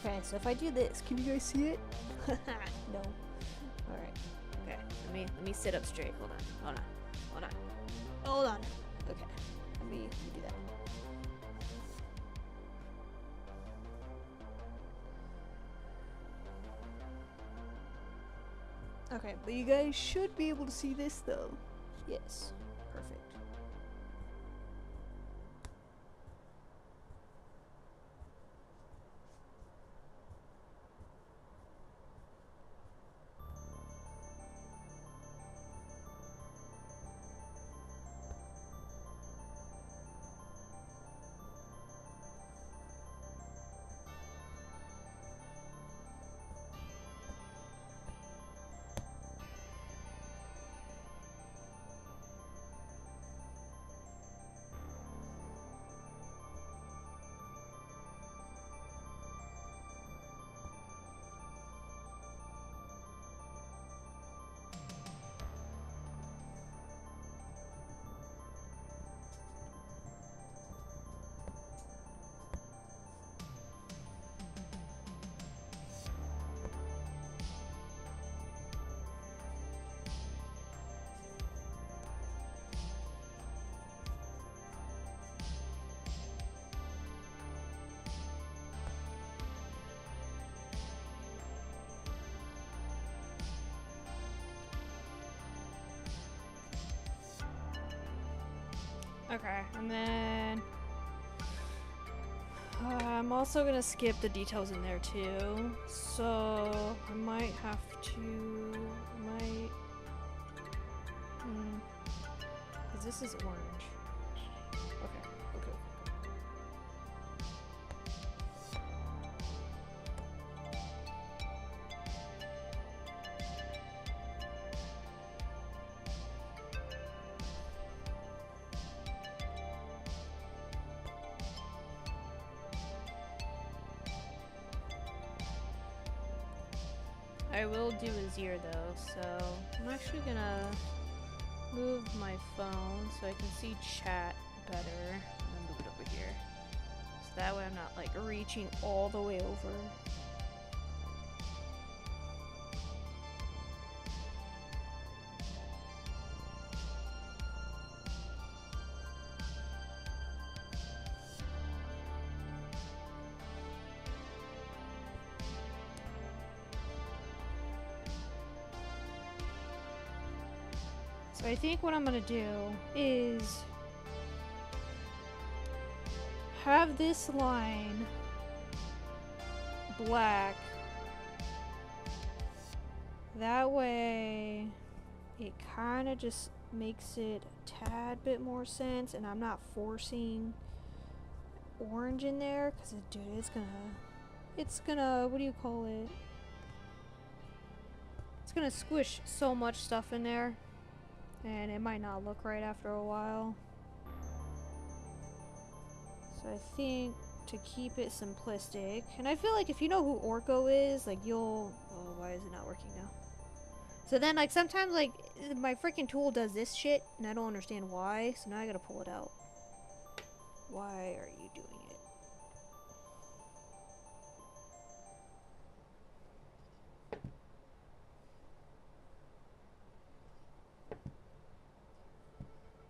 Okay, so if I do this, can you guys see it? No. Alright. Okay, let me sit up straight. Hold on. Okay. Let me do that. Okay, but you guys should be able to see this though. Yes. Perfect. Okay, and then I'm also gonna skip the details in there too, so I might have to, because this is orange. Okay, okay. I will do his ear though, so I'm actually gonna move my phone so I can see chat better and then move it over here. So that way I'm not like reaching all the way over. So I think what I'm gonna do is have this line black. That way it kind of just makes it a tad bit more sense, and I'm not forcing orange in there because dude, it's gonna, what do you call it? It's gonna squish so much stuff in there. And it might not look right after a while. So I think to keep it simplistic, and I feel like if you know who Orko is, like you'll, oh, why is it not working now? So then like sometimes like my freaking tool does this shit and I don't understand why, so now I gotta pull it out. Why are you doing it?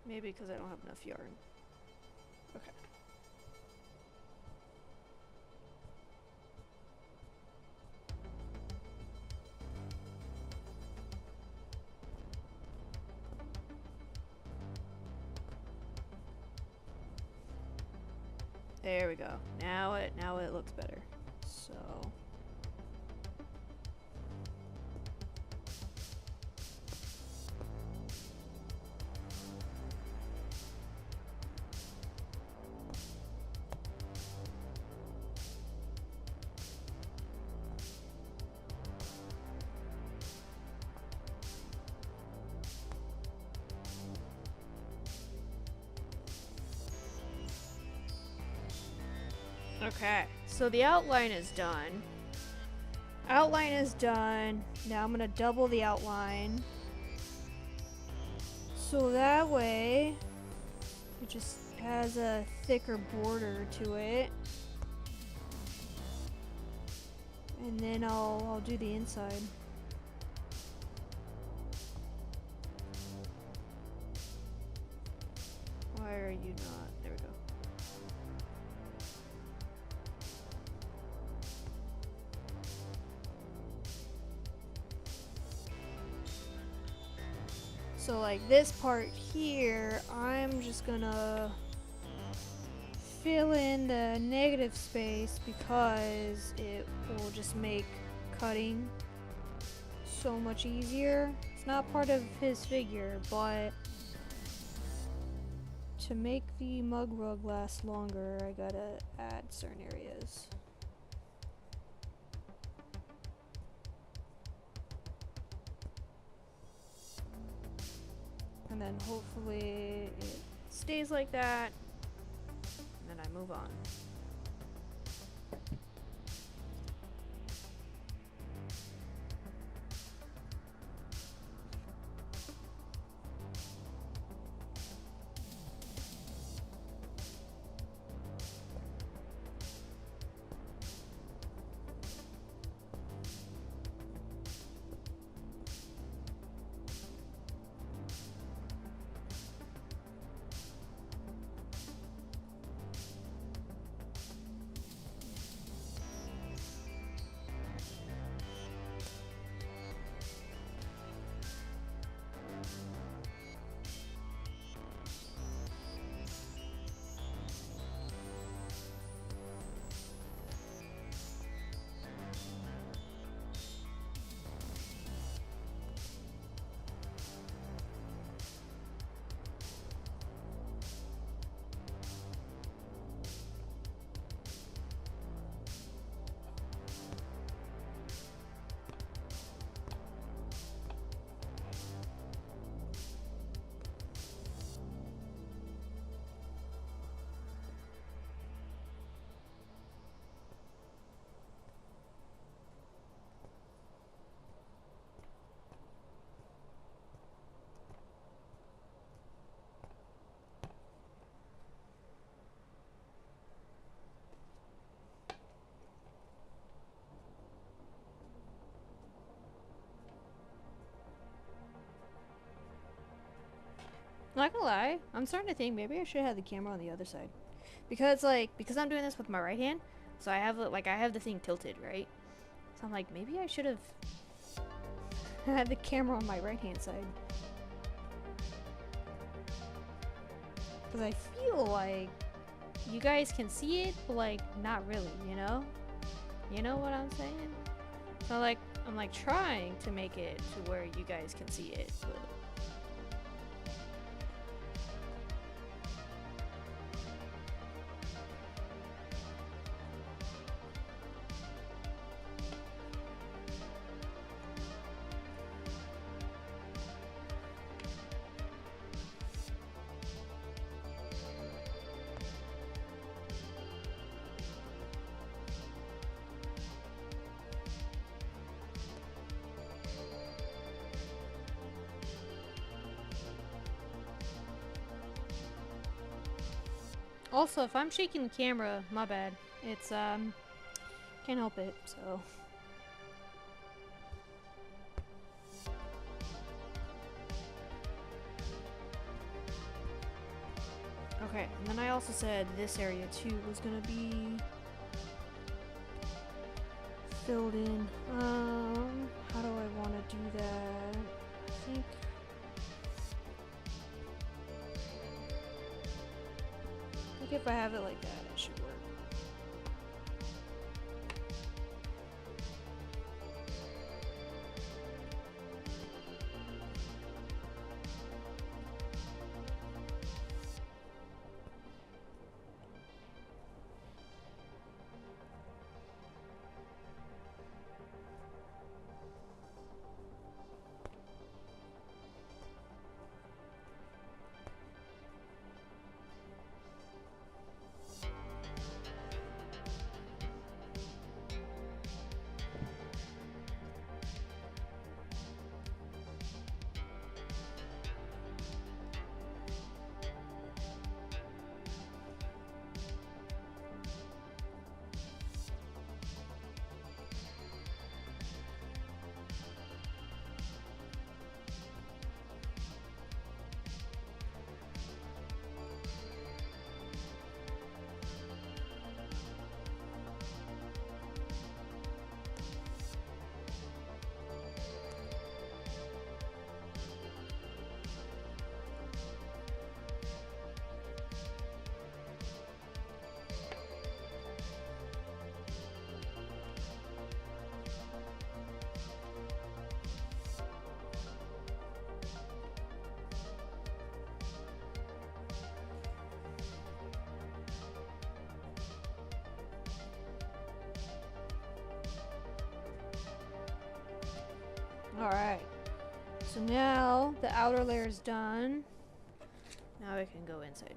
Maybe because I don't have enough yarn. Okay. There we go. Now it looks better. So okay, so the outline is done. Outline is done. Now I'm gonna double the outline. So that way, it just has a thicker border to it. And then I'll do the inside. Why are you not? There we go. So like this part here, I'm just gonna fill in the negative space because it will just make cutting so much easier. It's not part of his figure, but to make the mug rug last longer, I gotta add certain areas. And then hopefully it stays like that, and then I move on. I'm not gonna lie, I'm starting to think maybe I should have the camera on the other side. Because I'm doing this with my right hand, so I have the thing tilted, right? So I'm like, maybe I should have had the camera on my right hand side. Because I feel like you guys can see it, but like not really, you know? You know what I'm saying? So like I'm like trying to make it to where you guys can see it, but also, if I'm shaking the camera, my bad. It's, can't help it, so. Okay, and then I also said this area too was gonna be filled in. How do I want to do that? I think if I have it like that, it should work. Alright, so now the outer layer is done. Now we can go inside.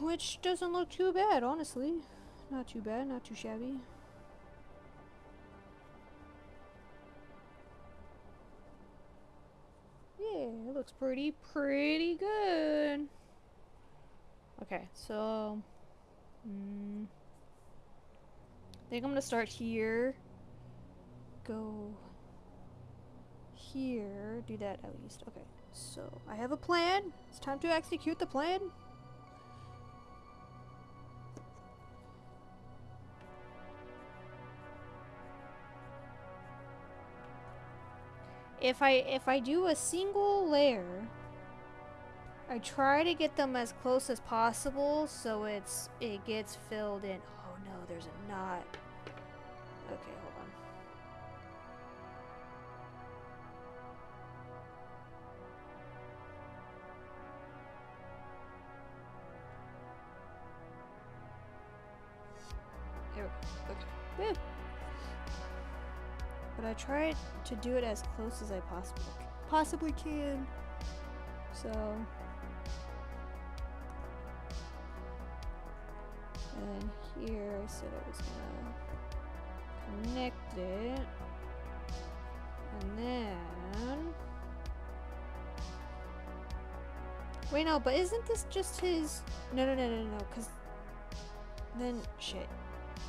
Which doesn't look too bad, honestly. Not too bad, not too shabby. Yeah, it looks pretty good. Okay, so I think I'm gonna start here. Go here. Do that at least. Okay, so I have a plan. It's time to execute the plan. If I do a single layer, I try to get them as close as possible so it gets filled in. Oh no, there's a knot. Okay, hold on. Here we go. Okay. Woo. But I tried to do it as close as I possibly can. So. And here I said I was gonna connect it. And then. Wait, no, but isn't this just his. No, because. Then. Shit.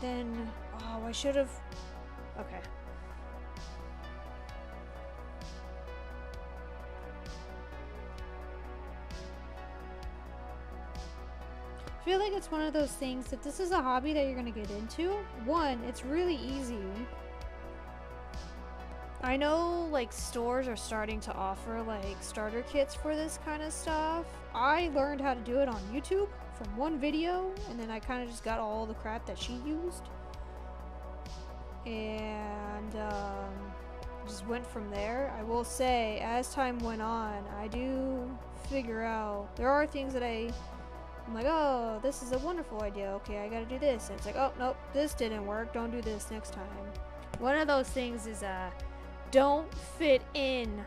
Then. Oh, I should have. Okay. feel like it's one of those things, if this is a hobby that you're gonna get into, one, it's really easy. I know like stores are starting to offer like starter kits for this kind of stuff. I learned how to do it on YouTube from one video, and then I kind of just got all the crap that she used. And just went from there. I will say, as time went on, I do figure out there are things that I'm like, oh, this is a wonderful idea. Okay, I gotta do this. And it's like, oh, nope, this didn't work. Don't do this next time. One of those things is don't fit in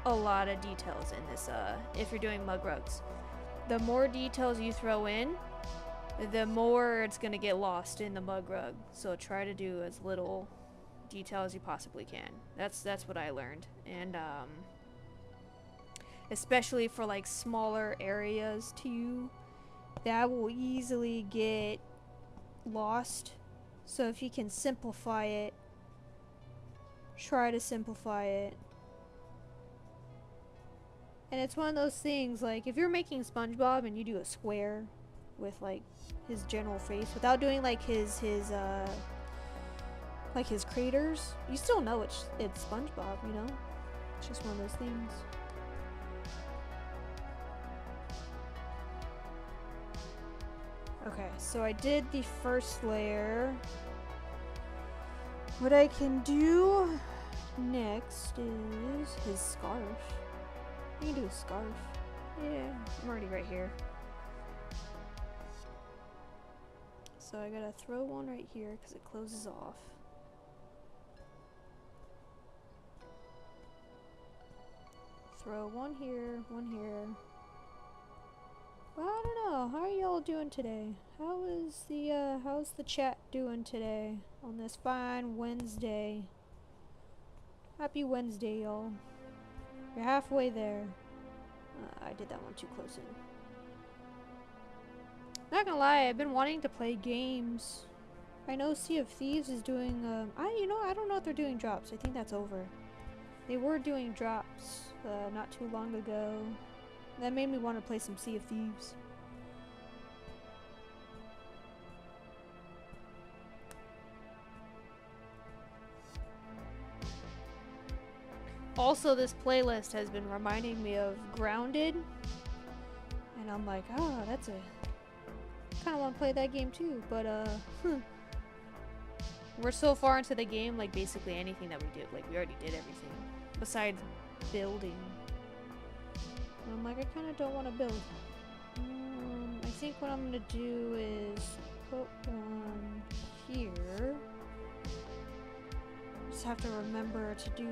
a lot of details in this if you're doing mug rugs. The more details you throw in, the more it's gonna get lost in the mug rug. So try to do as little detail as you possibly can. That's what I learned. And especially for like smaller areas too, that will easily get lost. So if you can simplify it, try to simplify it. And it's one of those things, like if you're making SpongeBob and you do a square with like his general face without doing like his craters, you still know it's SpongeBob, you know? It's just one of those things. Okay, so I did the first layer. What I can do next is his scarf. I can do a scarf. Yeah, I'm already right here. So I gotta throw one right here because it closes off. Throw one here, one here. Well, I don't know. How are y'all doing today? How's the chat doing today on this fine Wednesday? Happy Wednesday, y'all. You're halfway there. I did that one too close in. Not gonna lie, I've been wanting to play games. I know Sea of Thieves is doing, I don't know if they're doing drops. I think that's over. They were doing drops not too long ago. That made me want to play some Sea of Thieves. Also, this playlist has been reminding me of Grounded. And I'm like, oh, that's a... kind of want to play that game too, but we're so far into the game, like basically anything that we did, like we already did everything besides building. And I'm like, I kind of don't want to build. I think what I'm gonna do is put one here. Just have to remember to do.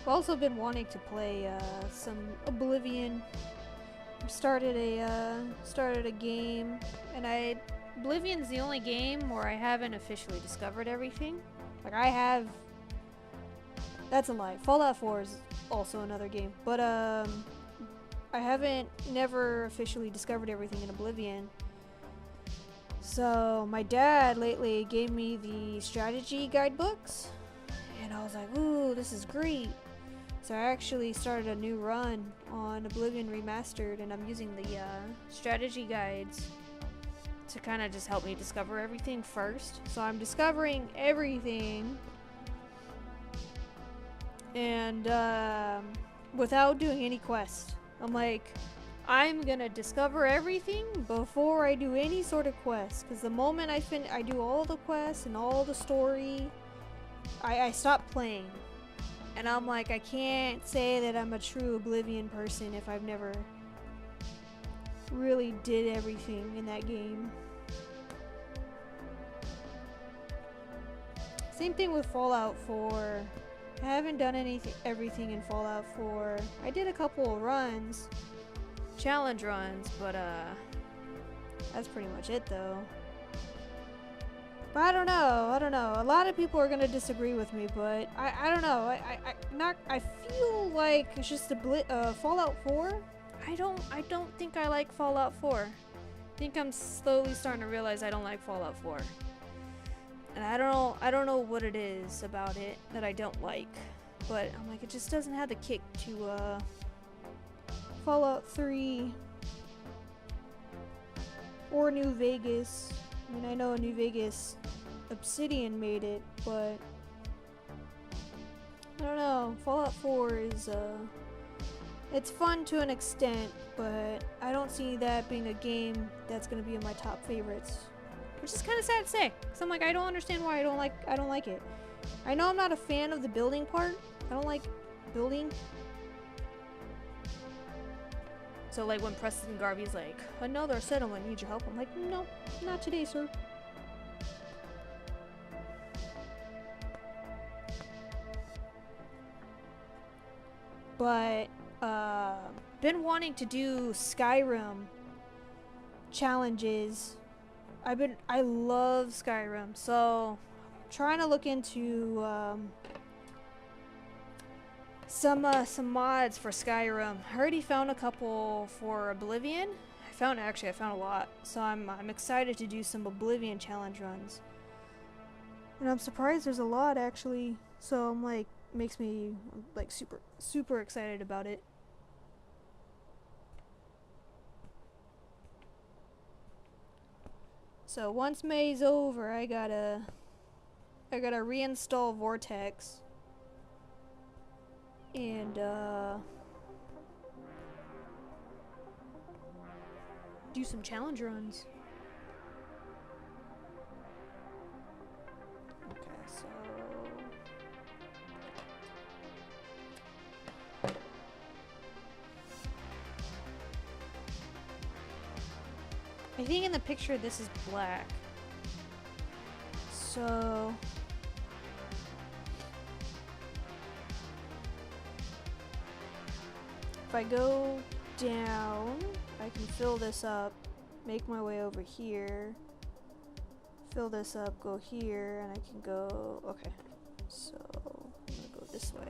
I've also been wanting to play some Oblivion. Started a game, and Oblivion's the only game where I haven't officially discovered everything. Like I have. That's a lie. Fallout 4 is also another game, but I haven't never officially discovered everything in Oblivion. So my dad lately gave me the strategy guidebooks, and I was like, ooh, this is great. So I actually started a new run on Oblivion Remastered, and I'm using the strategy guides to kind of just help me discover everything first. So I'm discovering everything, and without doing any quest. I'm like, I'm gonna discover everything before I do any sort of quest, because the moment I do all the quests and all the story, I stop playing. And I'm like, I can't say that I'm a true Oblivion person if I've never really did everything in that game. Same thing with Fallout 4. I haven't done everything in Fallout 4. I did a couple of runs, challenge runs, but that's pretty much it though. But I don't know. A lot of people are gonna disagree with me, but I don't know. I feel like it's just Fallout 4. I don't think I like Fallout 4. think I'm slowly starting to realize I don't like Fallout 4. And I don't know what it is about it that I don't like. But I'm like, it just doesn't have the kick to Fallout 3 or New Vegas. I mean, I know New Vegas Obsidian made it, but I don't know. Fallout 4 is it's fun to an extent, but I don't see that being a game that's gonna be in my top favorites, which is kind of sad to say. Cause I'm like, I don't understand why I don't like it. I know I'm not a fan of the building part. I don't like building. So like when Preston Garvey's like, another settlement needs your help. I'm like, no, not today, sir. But been wanting to do Skyrim challenges. I love Skyrim, so trying to look into some mods for Skyrim. I already found a couple for Oblivion. I found a lot, so I'm excited to do some Oblivion challenge runs. And I'm surprised there's a lot actually. So I'm like, makes me like super excited about it. So once May's over, I gotta reinstall Vortex and do some challenge runs. Okay, so I think in the picture this is black. So if I go down, I can fill this up, make my way over here, fill this up, go here, and I can go, okay. So I'm gonna go this way.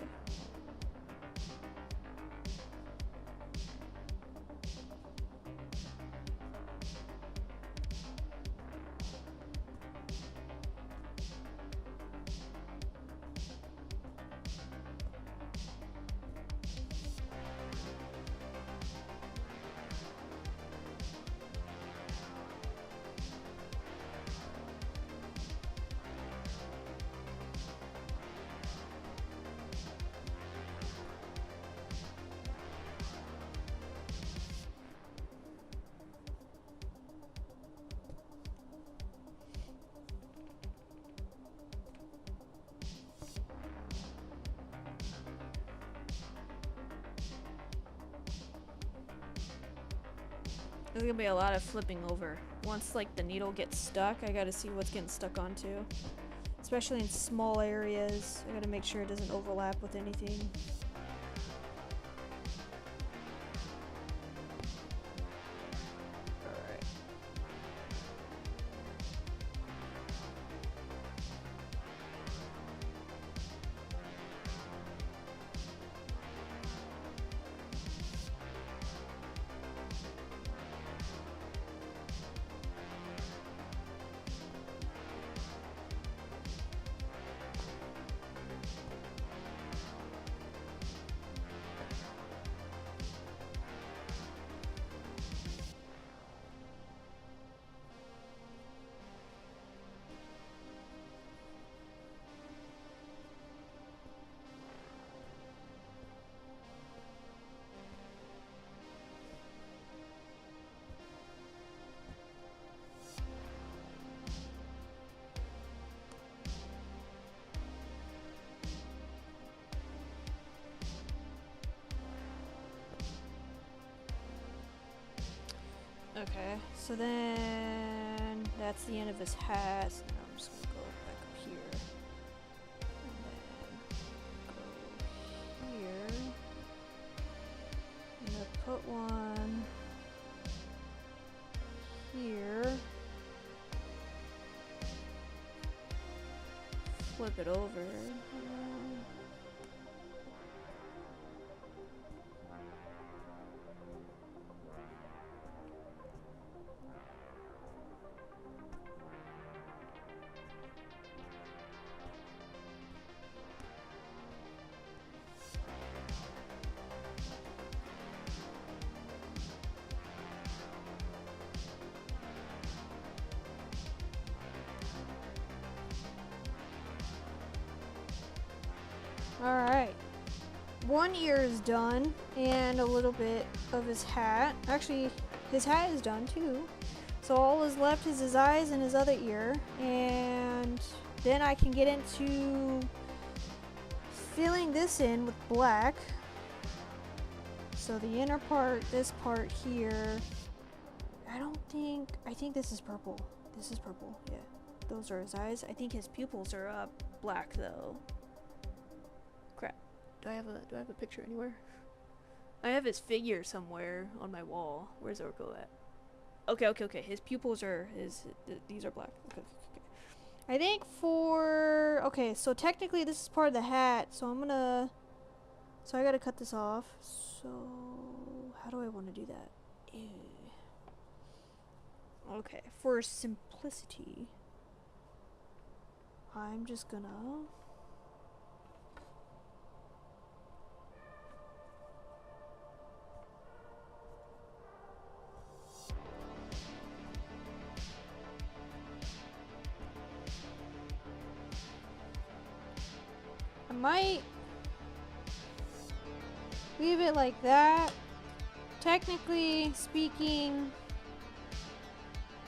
There's gonna be a lot of flipping over. Once like the needle gets stuck, I gotta see what's getting stuck onto. Especially in small areas, I gotta make sure it doesn't overlap with anything. Alright. Okay, so then that's the end of his hat. So now I'm just gonna go back up here. And then go here. I'm gonna put one here. Flip it over. Alright. One ear is done, and a little bit of his hat. Actually, his hat is done too. So all is left is his eyes and his other ear. And then I can get into filling this in with black. So the inner part, this part here, I think this is purple. This is purple, yeah. Those are his eyes. I think his pupils are black though. Crap. Do I have a picture anywhere? I have his figure somewhere on my wall. Where's Orko at? Okay. His pupils are these are black. Okay. I think okay, so technically this is part of the hat, so I gotta cut this off. So how do I want to do that? Ew. Okay, for simplicity, I'm just gonna I might leave it like that. Technically speaking,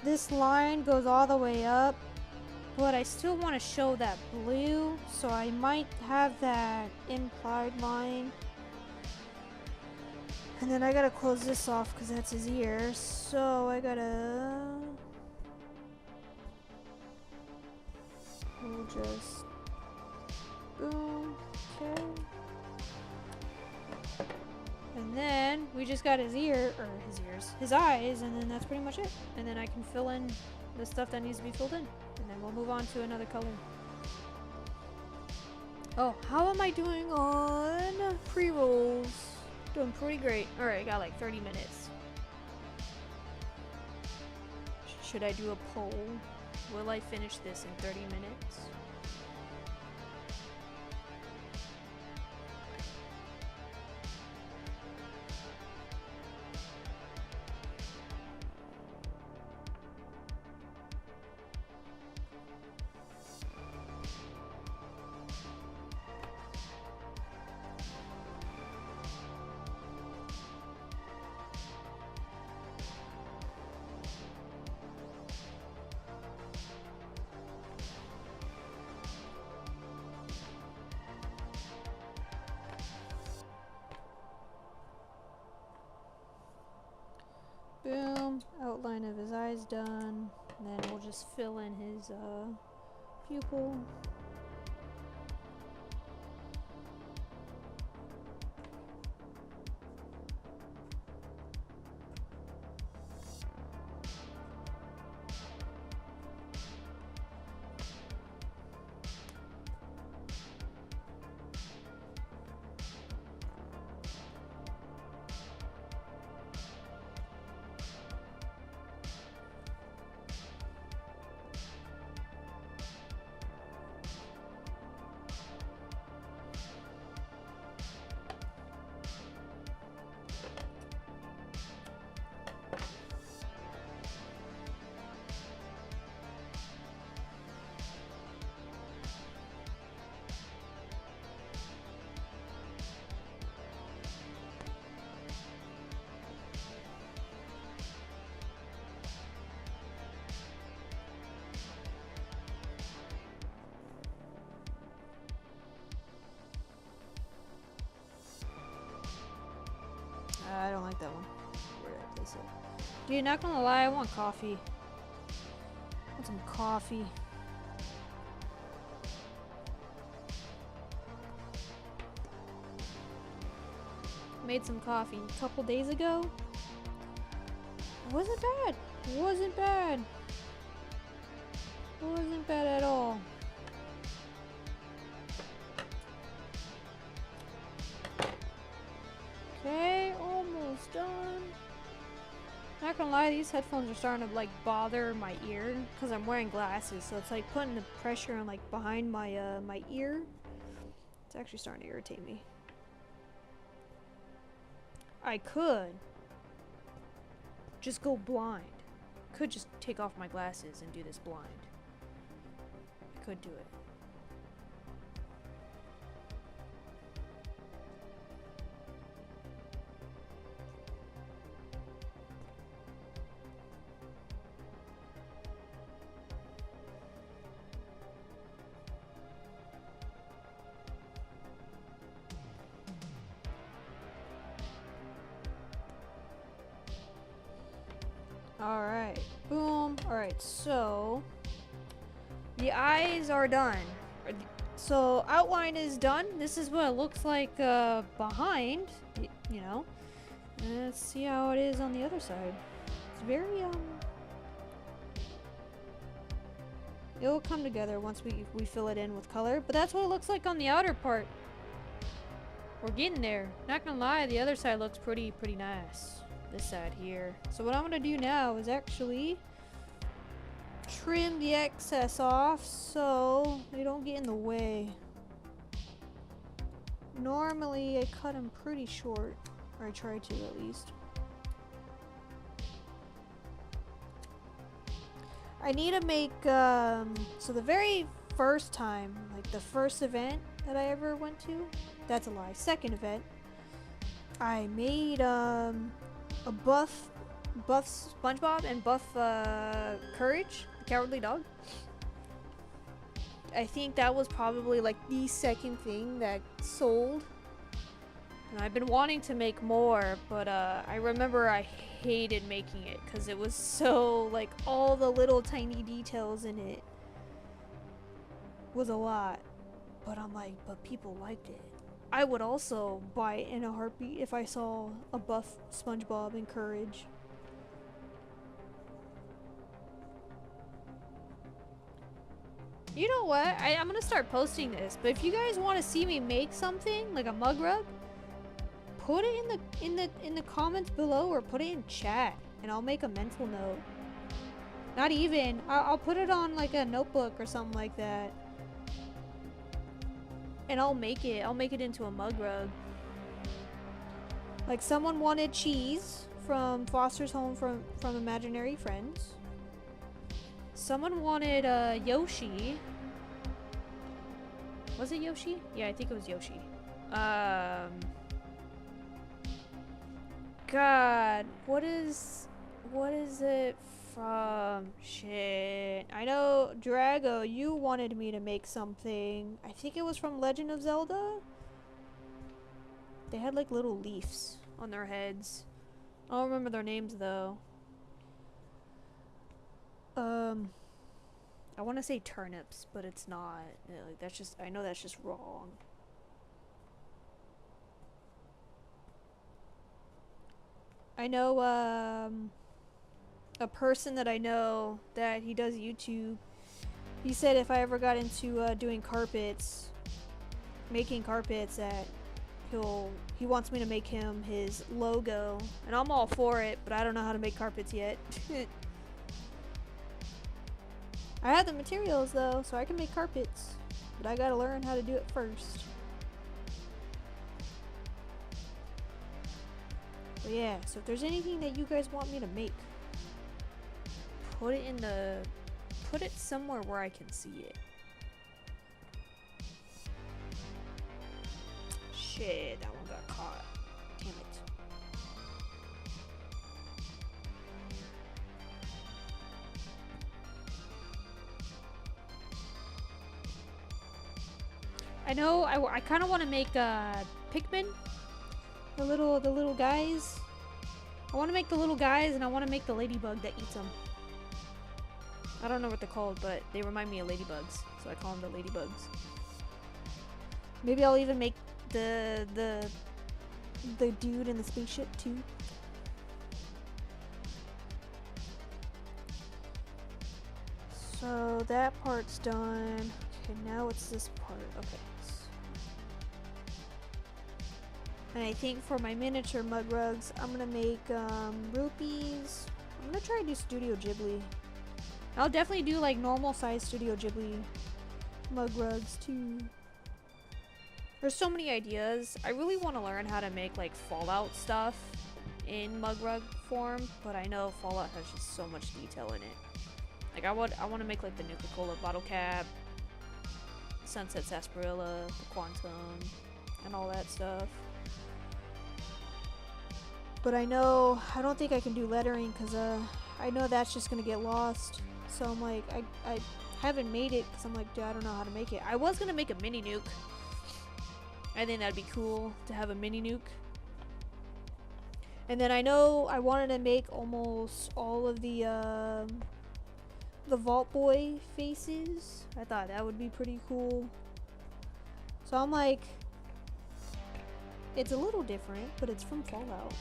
this line goes all the way up, but I still want to show that blue, so I might have that implied line. And then I gotta close this off because that's his ear, so I gotta... We'll just... Boom. Okay. And then we just got his his eyes, and then that's pretty much it. And then I can fill in the stuff that needs to be filled in. And then we'll move on to another color. Oh, how am I doing on pre-rolls? Doing pretty great. Alright, I got like 30 minutes. Should I do a poll? Will I finish this in 30 minutes? Boom, outline of his eyes done. And then we'll just fill in his pupil. I don't like that one. Where did I place it? Dude, not gonna lie, I want coffee. I want some coffee. Made some coffee a couple days ago. It wasn't bad. It wasn't bad. It wasn't bad at all. Okay, almost done. Not gonna lie, these headphones are starting to like bother my ear because I'm wearing glasses, so it's like putting the pressure on like behind my my ear. It's actually starting to irritate me. I could just go blind. Could just take off my glasses and do this blind. I could do it. Alright. Boom. Alright, so the eyes are done. So outline is done. This is what it looks like behind, you know. And let's see how it is on the other side. It's very it'll come together once we fill it in with color, but that's what it looks like on the outer part. We're getting there. Not gonna lie, the other side looks pretty nice. This side here. So what I'm gonna do now is actually trim the excess off so they don't get in the way. Normally I cut them pretty short, or I try to at least. I need to make so the very first time, like the first event that I ever went to, that's a lie, second event, I made a buff SpongeBob and buff Courage, the Cowardly Dog. I think that was probably like the second thing that sold. And I've been wanting to make more, but I remember I hated making it because it was so, like, all the little tiny details in it was a lot. But I'm like, but people liked it. I would also buy it in a heartbeat if I saw a buff SpongeBob and Courage. You know what? I'm gonna start posting this, but if you guys want to see me make something like a mug rug, put it in the comments below, or put it in chat, and I'll make a mental note. Not even. I'll put it on like a notebook or something like that. And I'll make it into a mug rug. Like someone wanted cheese from Foster's Home from Imaginary Friends. Someone wanted Yoshi. Was it Yoshi? Yeah, I think it was Yoshi. God, what is it from? Shit. I know, Drago, you wanted me to make something. I think it was from Legend of Zelda. They had like little leaves on their heads. I don't remember their names though. I want to say turnips, but it's not. Like, that's just, I know that's just wrong. I know a person that I know that he does YouTube. He said if I ever got into doing carpets, making carpets, that he wants me to make him his logo, and I'm all for it, but I don't know how to make carpets yet. I have the materials though, so I can make carpets, but I gotta learn how to do it first. But yeah, so if there's anything that you guys want me to make, put it somewhere where I can see it. Shit, that one got caught. Damn it. I know I kind of want to make Pikmin. The little guys. I want to make the little guys, and I want to make the ladybug that eats them. I don't know what they're called, but they remind me of ladybugs, so I call them the ladybugs. Maybe I'll even make the dude in the spaceship too. So that part's done. Okay, now it's this part. Okay. And I think for my miniature mug rugs, I'm gonna make rupees. I'm gonna try to do Studio Ghibli. I'll definitely do like normal size Studio Ghibli mug rugs too. There's so many ideas. I really want to learn how to make like Fallout stuff in mug rug form, but I know Fallout has just so much detail in it. Like I want to make like the Nuka-Cola bottle cap, Sunset Sarsaparilla, the Quantum, and all that stuff. But I don't think I can do lettering because I know that's just gonna get lost. So I'm like, I haven't made it because I'm like, dude, I don't know how to make it. I was gonna make a mini nuke. I think that'd be cool to have a mini nuke. And then I know I wanted to make almost all of the Vault Boy faces. I thought that would be pretty cool. So I'm like, it's a little different, but it's from Fallout.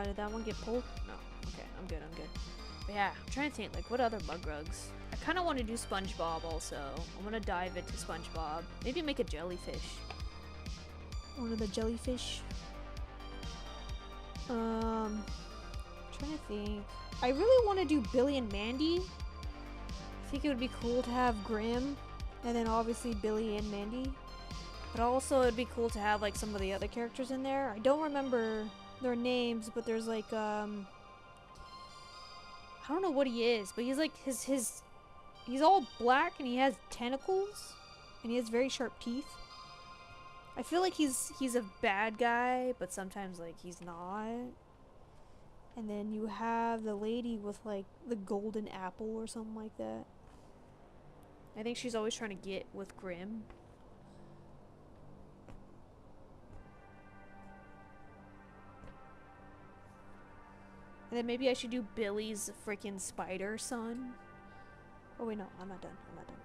Did that one get pulled? No. Okay, I'm good, I'm good. But yeah, I'm trying to think, like, what other bug rugs? I kind of want to do SpongeBob also. I'm gonna dive into SpongeBob. Maybe make a jellyfish. One of the jellyfish. Trying to think. I really want to do Billy and Mandy. I think it would be cool to have Grim, and then obviously Billy and Mandy. But also it'd be cool to have like some of the other characters in there. I don't remember their names, but there's like I don't know what he is, but he's like he's all black and he has tentacles and he has very sharp teeth. I feel like he's a bad guy, but sometimes like he's not. And then you have the lady with like the golden apple or something like that. I think she's always trying to get with Grim. And then maybe I should do Billy's freaking spider son. Oh wait, no, I'm not done. I'm not done.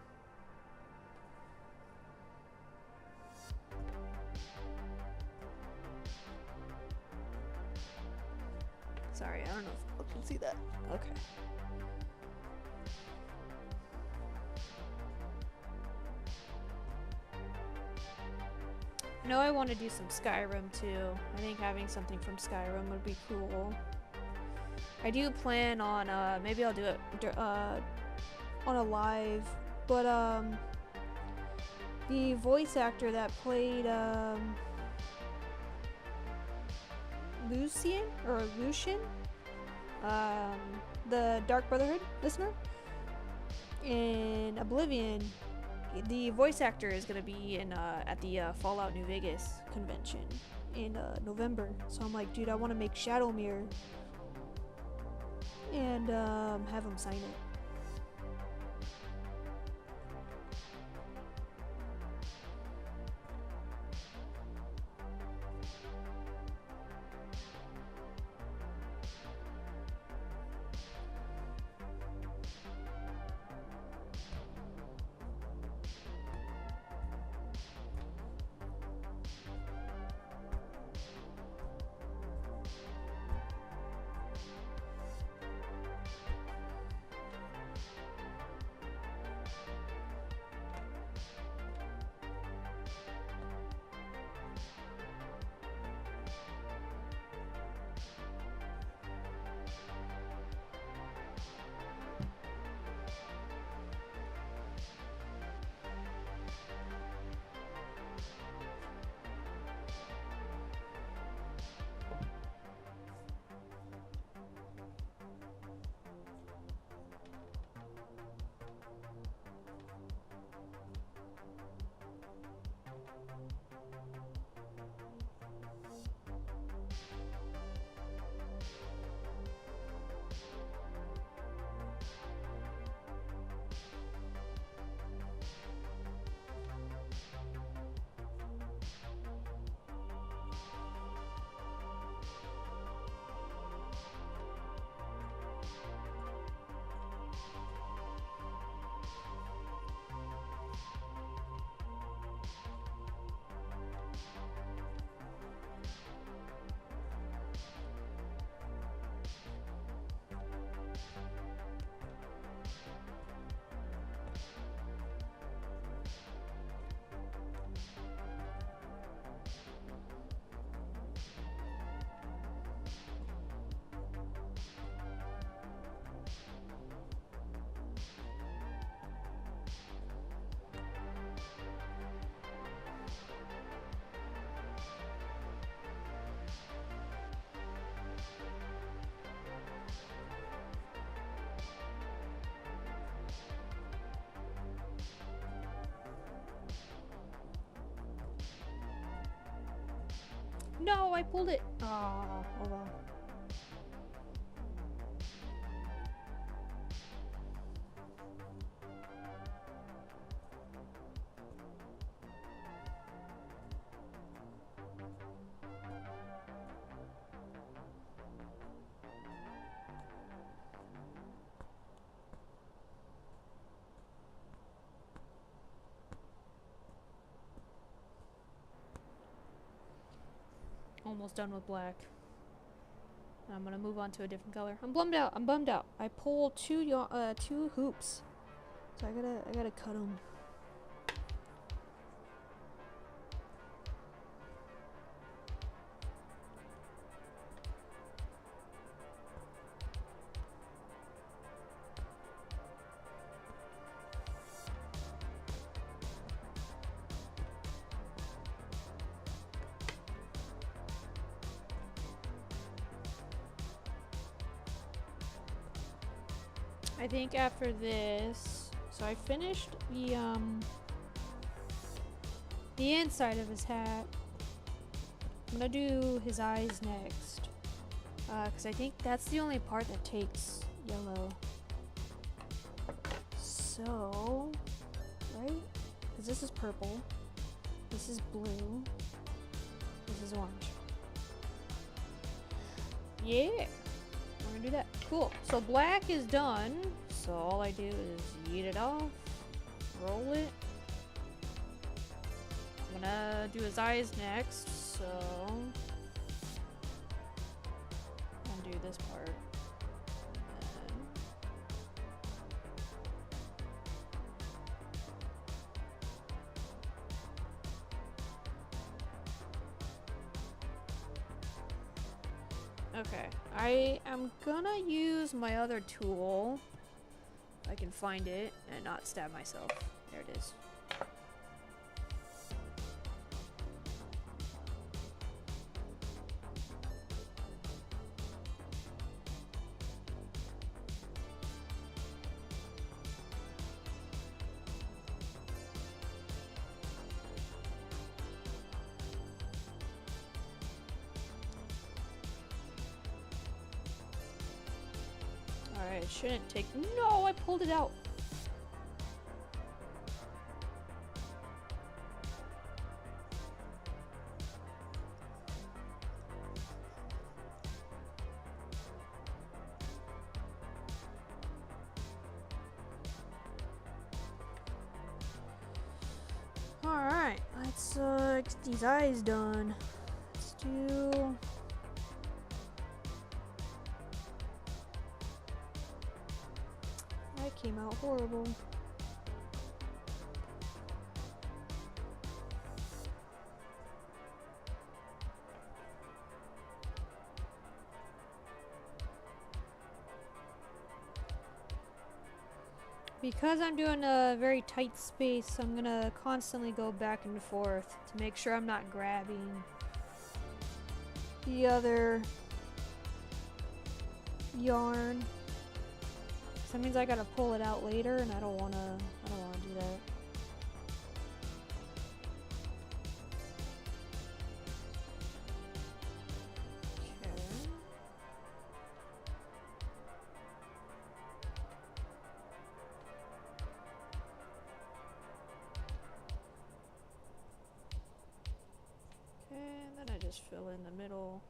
Sorry, I don't know if you can see that. Okay. I know I want to do some Skyrim too. I think having something from Skyrim would be cool. I do plan on, maybe I'll do it on a live, but the voice actor that played Lucian, the Dark Brotherhood listener, in Oblivion, the voice actor is gonna be in at the Fallout New Vegas convention in November. So I'm like, dude, I want to make Shadowmere and have him sign it. No, I pulled it. Oh, hold on. Almost done with black. I'm gonna move on to a different color. I'm bummed out. I'm bummed out. I pulled two hoops, so I gotta cut them. I think after this, so I finished the inside of his hat. I'm gonna do his eyes next, because I think that's the only part that takes yellow. So, right? Because this is purple, this is blue, this is orange. Yeah, we're gonna do that. Cool. So black is done. So all I do is yeet it off, roll it. I'm gonna do his eyes next. So I'll do this part. Okay, I am gonna use my other tool, if I can find it, and not stab myself. There it is. Alright, it shouldn't take— No, I pulled it out! Alright, let's get these eyes done. Let's do— That came out horrible. Because I'm doing a very tight space, I'm gonna constantly go back and forth to make sure I'm not grabbing the other yarn. So that means I gotta pull it out later, and I don't wanna do that. And then I just fill in the middle.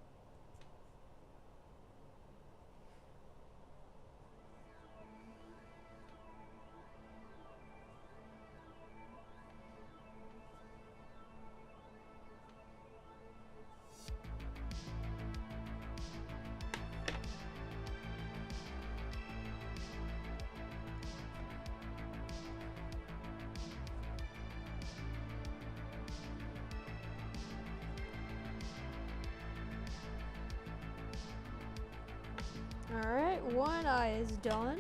Alright, one eye is done.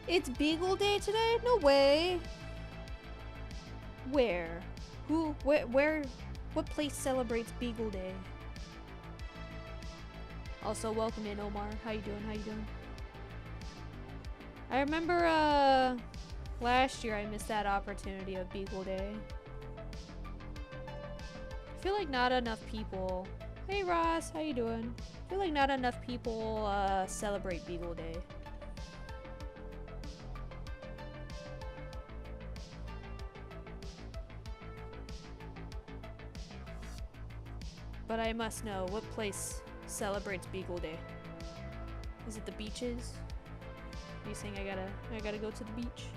It's Beagle Day today? No way. Where? Who? Where? What place celebrates Beagle Day? Also, welcome in, Omar. How you doing? How you doing? I remember, last year I missed that opportunity of Beagle Day. I feel like not enough people. Hey Ross, how you doing? I feel like not enough people celebrate Beagle Day. But I must know, what place celebrates Beagle Day? Is it the beaches? Are you saying I gotta go to the beach?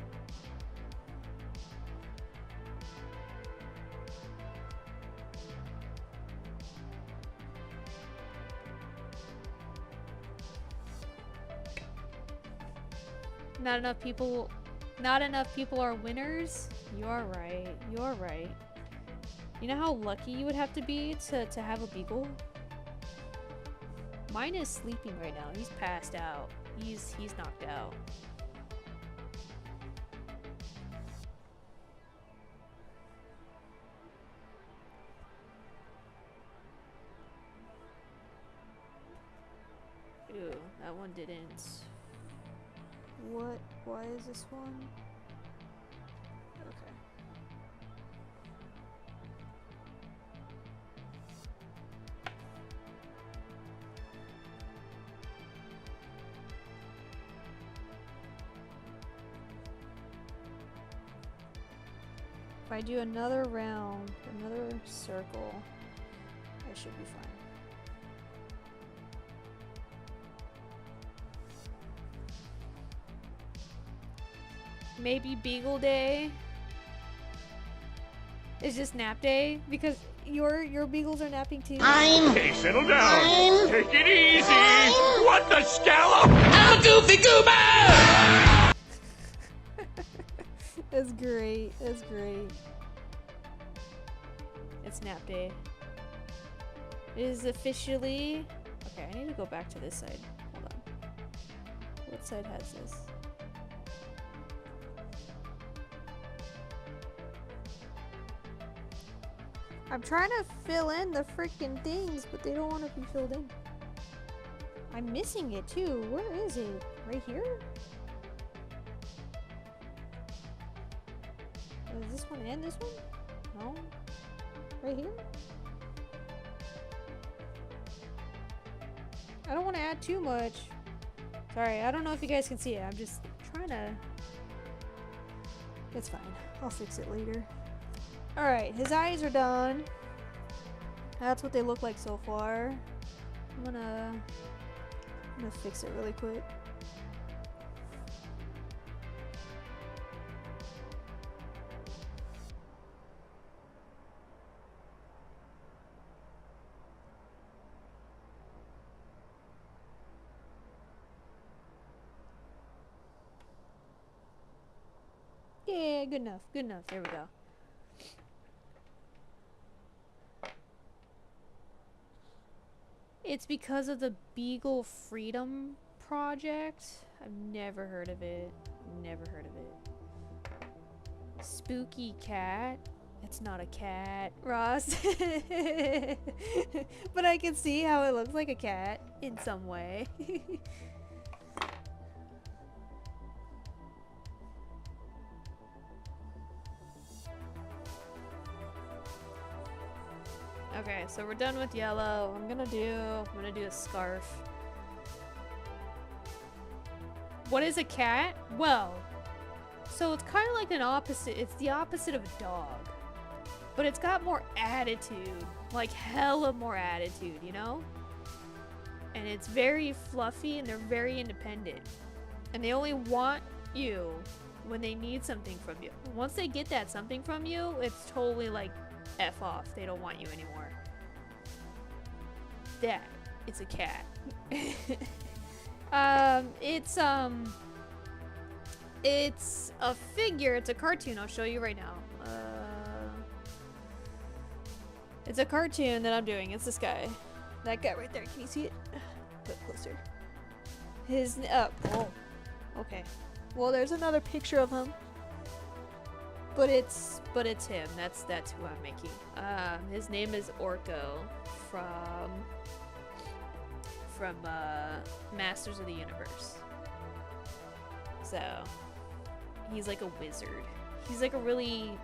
Not enough people are winners? You're right. You're right. You know how lucky you would have to be to have a beagle? Mine is sleeping right now. He's passed out. He's knocked out. Ew, that one didn't. What? Why is this one? Okay. If I do another round, another circle, I should be fine. Maybe Beagle Day is just nap day because your beagles are napping too. Hey, settle down. Take it easy. What the scallop? I'm a goofy goober! That's great. That's great. It's nap day. It is officially... Okay, I need to go back to this side. Hold on. What side has this? I'm trying to fill in the freaking things, but they don't want to be filled in. I'm missing it too. Where is it? Right here? Is this one and this one? No? Right here? I don't want to add too much. Sorry, I don't know if you guys can see it. I'm just trying to... It's fine. I'll fix it later. Alright, his eyes are done. That's what they look like so far. I'm gonna fix it really quick. Yeah, good enough. Good enough. There we go. It's because of the Beagle Freedom Project. I've never heard of it. Never heard of it. Spooky cat. It's not a cat, Ross. But I can see how it looks like a cat in some way. Okay, so we're done with yellow. I'm gonna do a scarf. What is a cat? Well, so it's kind of like an opposite. It's the opposite of a dog, but it's got more attitude, like hella more attitude, you know? And it's very fluffy and they're very independent. And they only want you when they need something from you. Once they get that something from you, it's totally like F off. They don't want you anymore. That it's a cat. It's a figure. It's a cartoon. I'll show you right now. It's a cartoon that I'm doing. It's this guy. That guy right there. Can you see it? Put it closer. His oh. Okay. Well, there's another picture of him. But it's him. That's who I'm making. His name is Orko from Masters of the Universe. So he's like a wizard. He's like a really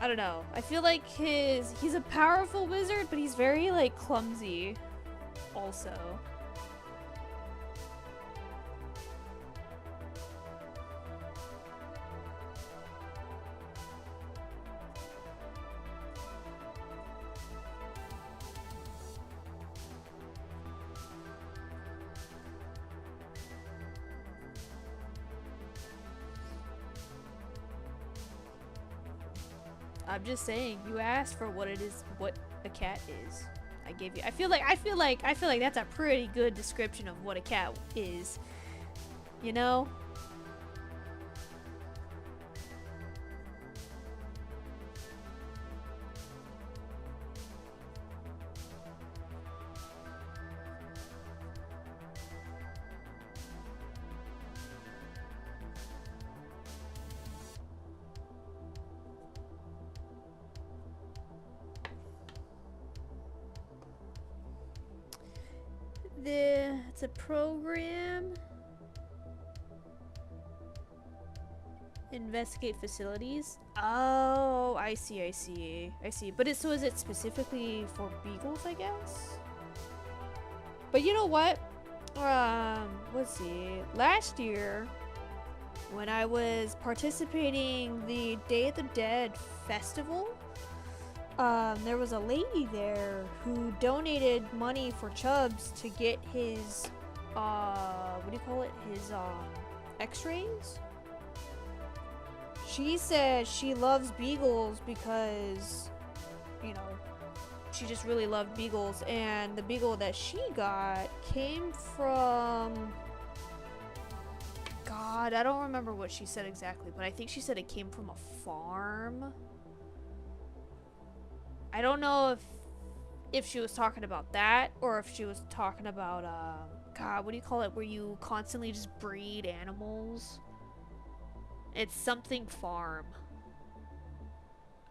I don't know. I feel like he's a powerful wizard, but he's very like clumsy also. I'm just saying, you asked for what it is, what a cat is. I gave you. I feel like that's a pretty good description of what a cat is. You know? It's a program. Investigate facilities. Oh, I see. But so is it specifically for beagles, I guess? But you know what? Let's see. Last year, when I was participating the Day of the Dead festival, there was a lady there who donated money for Chubbs to get his, what do you call it? His, x-rays? She said she loves beagles because, you know, she just really loved beagles, and the beagle that she got came from, God, I don't remember what she said exactly, but I think she said it came from a farm. I don't know if she was talking about that, or if she was talking about, God, what do you call it, where you constantly just breed animals? It's something farm.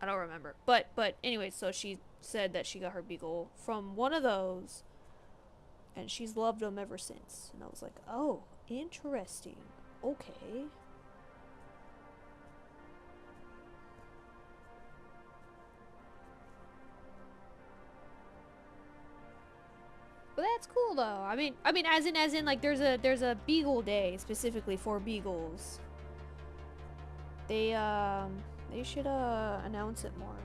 I don't remember. But anyway, so she said that she got her beagle from one of those, and she's loved them ever since. And I was like, oh, interesting. Okay. But that's cool though. I mean, as in, like, there's a beagle day specifically for beagles. They should announce it more.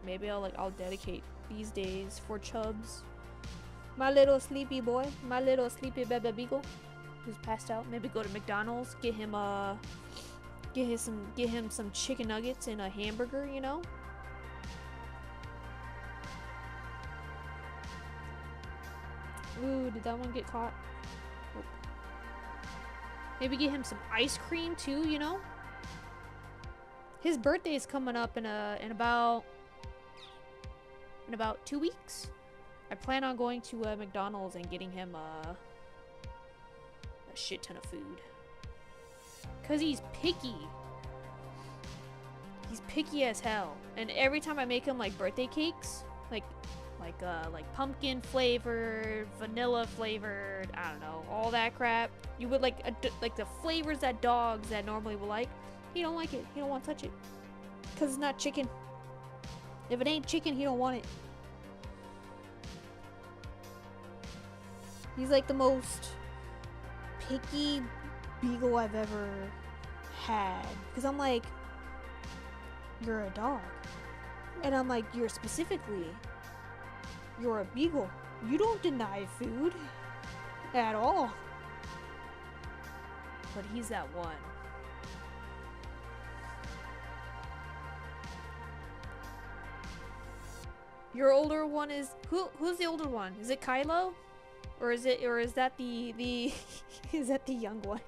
Maybe I'll dedicate these days for Chubbs. My little sleepy boy, my little sleepy baby beagle, who's passed out. Maybe go to McDonald's, get him some chicken nuggets and a hamburger, you know. Ooh, did that one get caught? Oh. Maybe get him some ice cream too, you know? His birthday's coming up in about 2 weeks. I plan on going to McDonald's and getting him a shit ton of food. Cause he's picky. He's picky as hell. And every time I make him like birthday cakes, like pumpkin flavored, vanilla flavored, I don't know, all that crap. You would like the flavors that dogs that normally will like. He don't like it. He don't want to touch it. Cause it's not chicken. If it ain't chicken, he don't want it. He's like the most picky beagle I've ever had. Cause I'm like, you're a dog. And I'm like, you're a beagle. You don't deny food at all. But he's that one. Your older one is who's the older one? Is it Kylo? Or is that the is that the young one?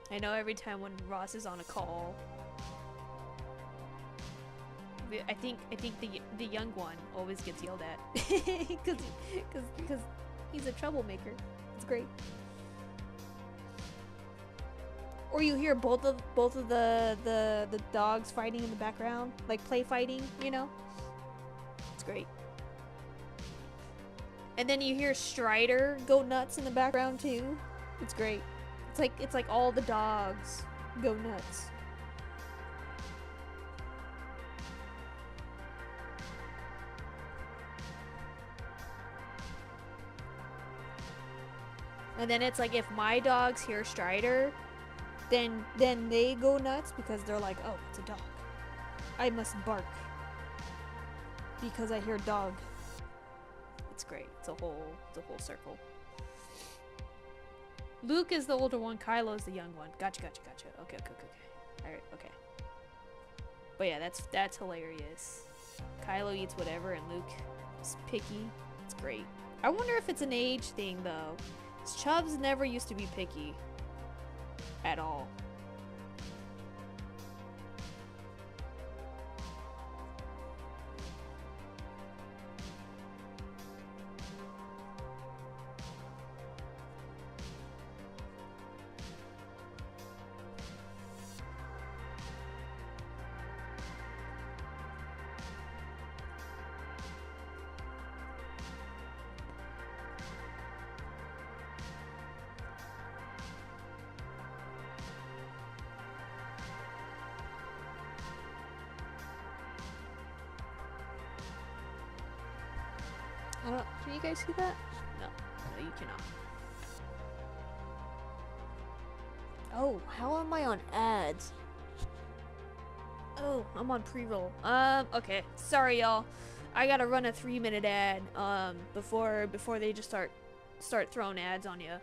I know every time when Ross is on a call, I think the young one always gets yelled at because he's a troublemaker. It's great. Or you hear both of the dogs fighting in the background, like play fighting, you know? It's great. And then you hear Strider go nuts in the background too. It's great. It's like all the dogs go nuts. And then it's like if my dogs hear Strider, then they go nuts because they're like, oh, it's a dog. I must bark because I hear dog. It's great. It's a whole circle. Luke is the older one. Kylo's the young one. Gotcha. Okay. Alright, okay. But yeah, that's hilarious. Kylo eats whatever and Luke is picky. It's great. I wonder if it's an age thing though. Chubs never used to be picky. At all. Can you guys see that? No, you cannot. Oh, how am I on ads? Oh, I'm on pre-roll. Okay. Sorry, y'all. I gotta run a 3-minute ad, before they just start throwing ads on you.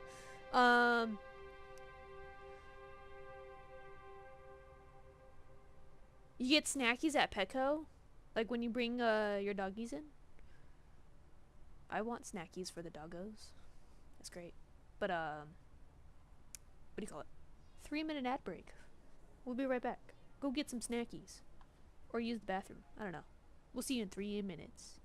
You get snackies at Petco? Like when you bring, your doggies in? I want snackies for the doggos. That's great. But, what do you call it? 3-minute ad break. We'll be right back. Go get some snackies. Or use the bathroom. I don't know. We'll see you in 3 minutes.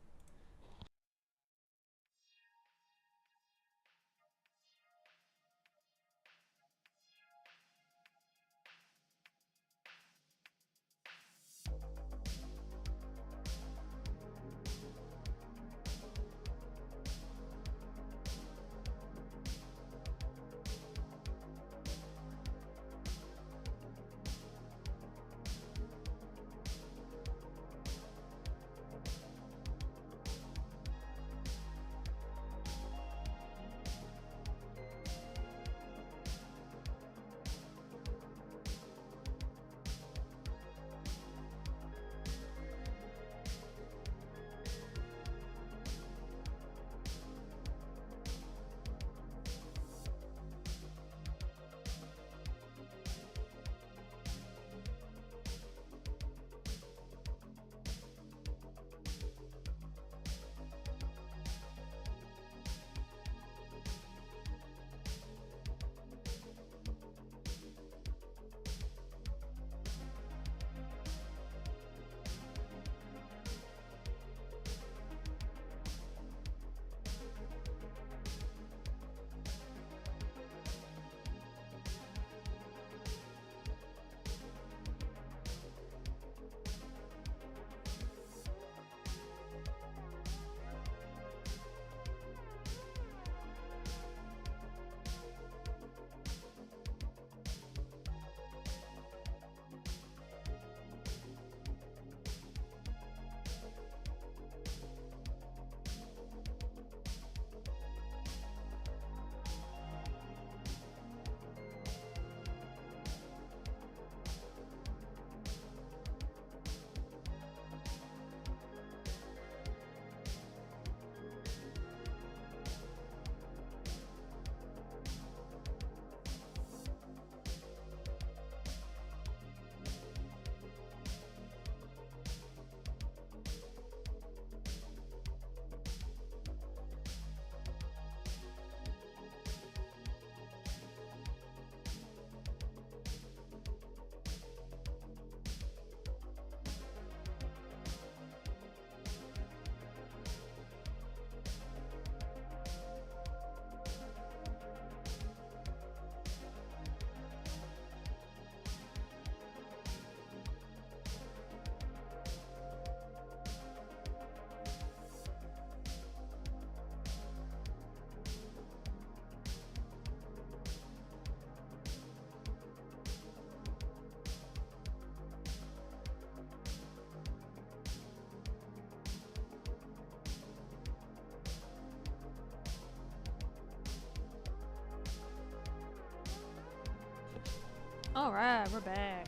Alright, we're back.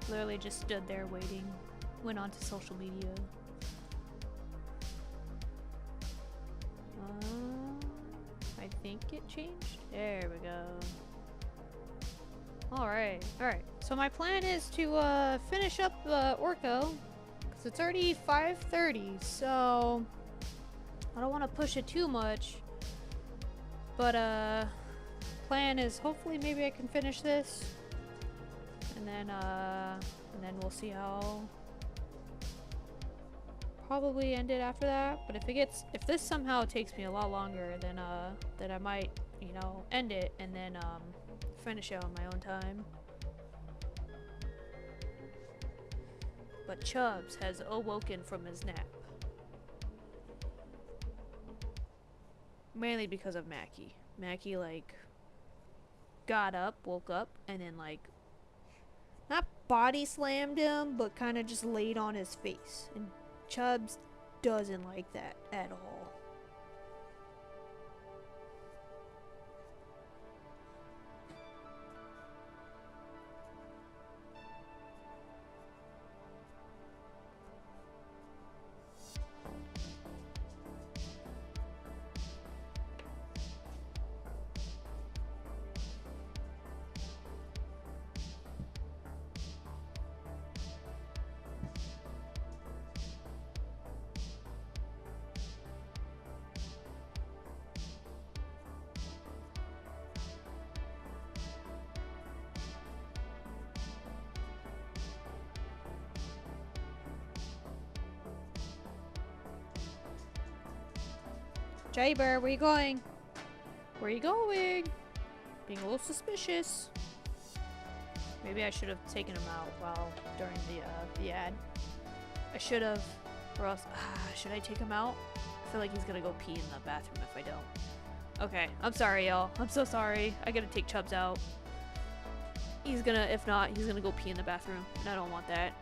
Literally just stood there waiting. Went on to social media. I think it changed. There we go. Alright, alright. So my plan is to finish up Orko. Because it's already 5:30, so I don't want to push it too much. But plan is hopefully maybe I can finish this. And then we'll see how. Probably end it after that, but if this somehow takes me a lot longer, then I might, you know, end it and then finish it on my own time. But Chubbs has awoken from his nap. Mainly because of Mackie. Mackie like got up, woke up, and then like not body slammed him, but kind of just laid on his face. And Chubbs doesn't like that at all. Jayber, where you going? Where you going? Being a little suspicious. Maybe I should have taken him out while during the ad. I should have, or else should I take him out? I feel like he's gonna go pee in the bathroom if I don't. Okay, I'm sorry, y'all. I'm so sorry. I gotta take Chubbs out. He's gonna, if not, he's gonna go pee in the bathroom, and I don't want that.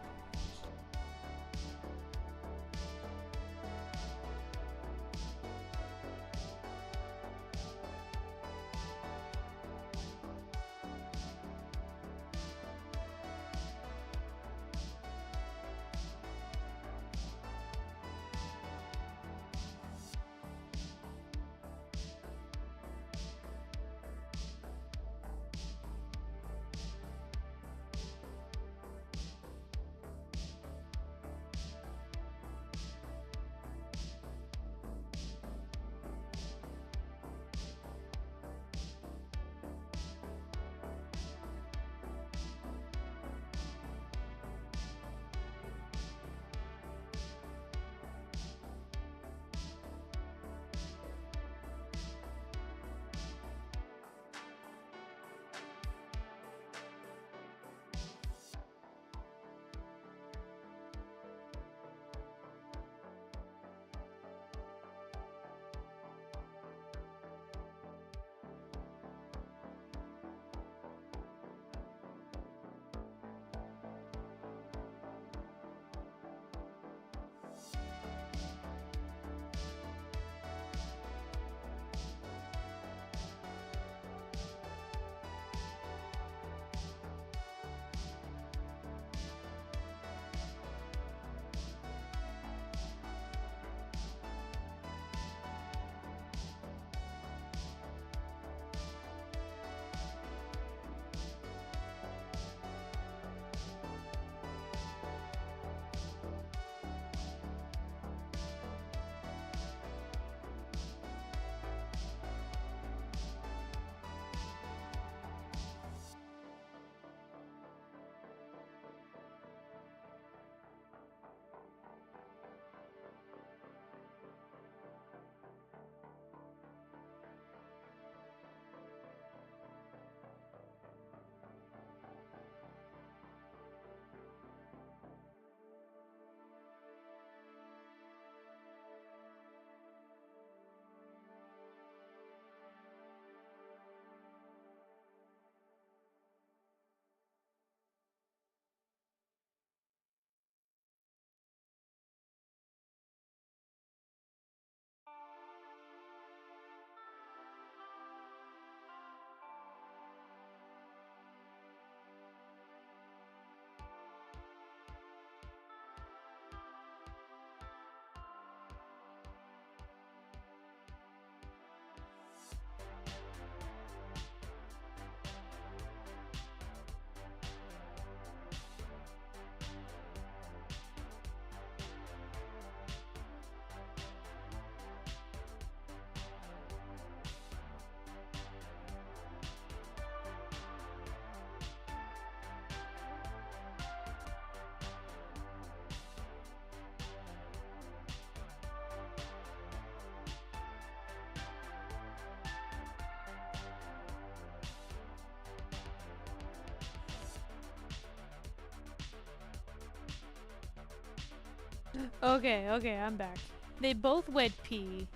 Okay, okay, I'm back. They both went pee.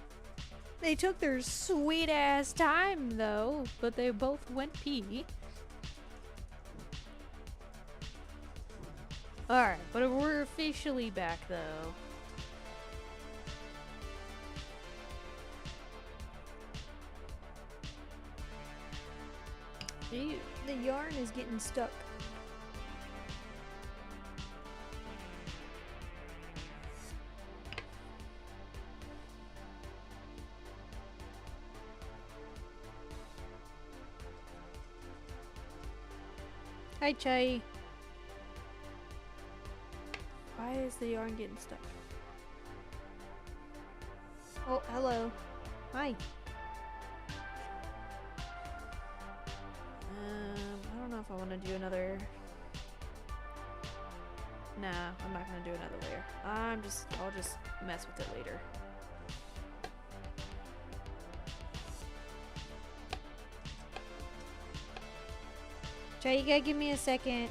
They took their sweet ass time though, but they both went pee. Alright, but we're officially back though. Ew, the yarn is getting stuck. Hi, Chai. Why is the yarn getting stuck? Oh, hello. Hi. I don't know if I want to do another... Nah, I'm not gonna do another layer. I'll just mess with it later. Chai, you gotta give me a second.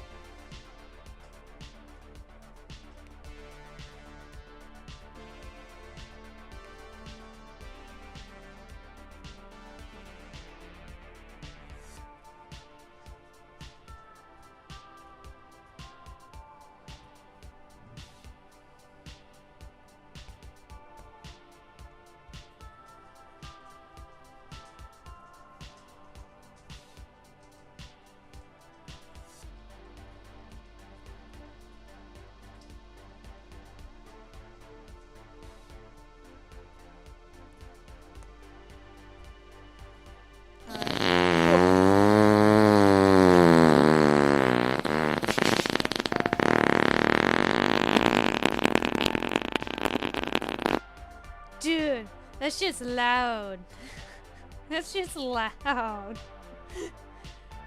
Dude, that's just loud. That's just loud.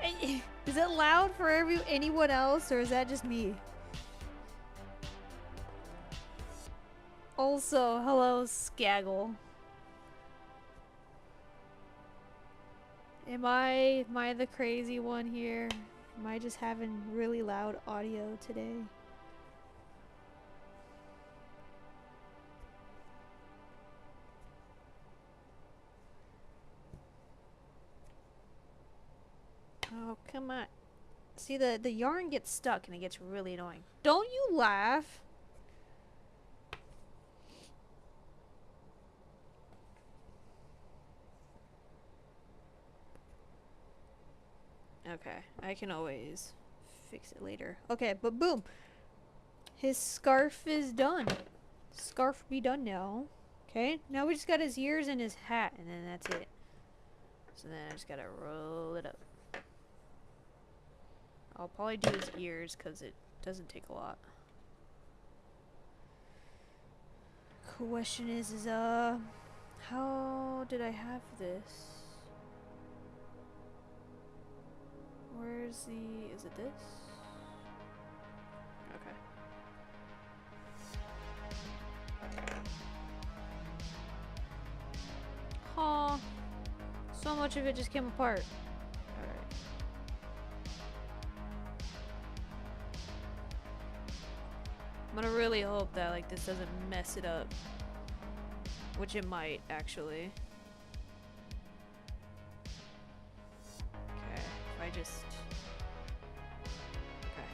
Is it loud for anyone else, or is that just me? Also, hello, Skaggle. Am I the crazy one here? Am I just having really loud audio today? Oh, come on. See, the yarn gets stuck and it gets really annoying. Don't you laugh. Okay, I can always fix it later. Okay, but boom. His scarf is done. Scarf be done now. Okay, now we just got his ears and his hat, and then that's it. So then I just gotta roll it up. I'll probably do his ears because it doesn't take a lot. Question is how did I have this? Where's the, is it this? Okay. Aw, so much of it just came apart. Alright. I'm gonna really hope that like this doesn't mess it up. Which it might, actually. Okay, if I just... Okay.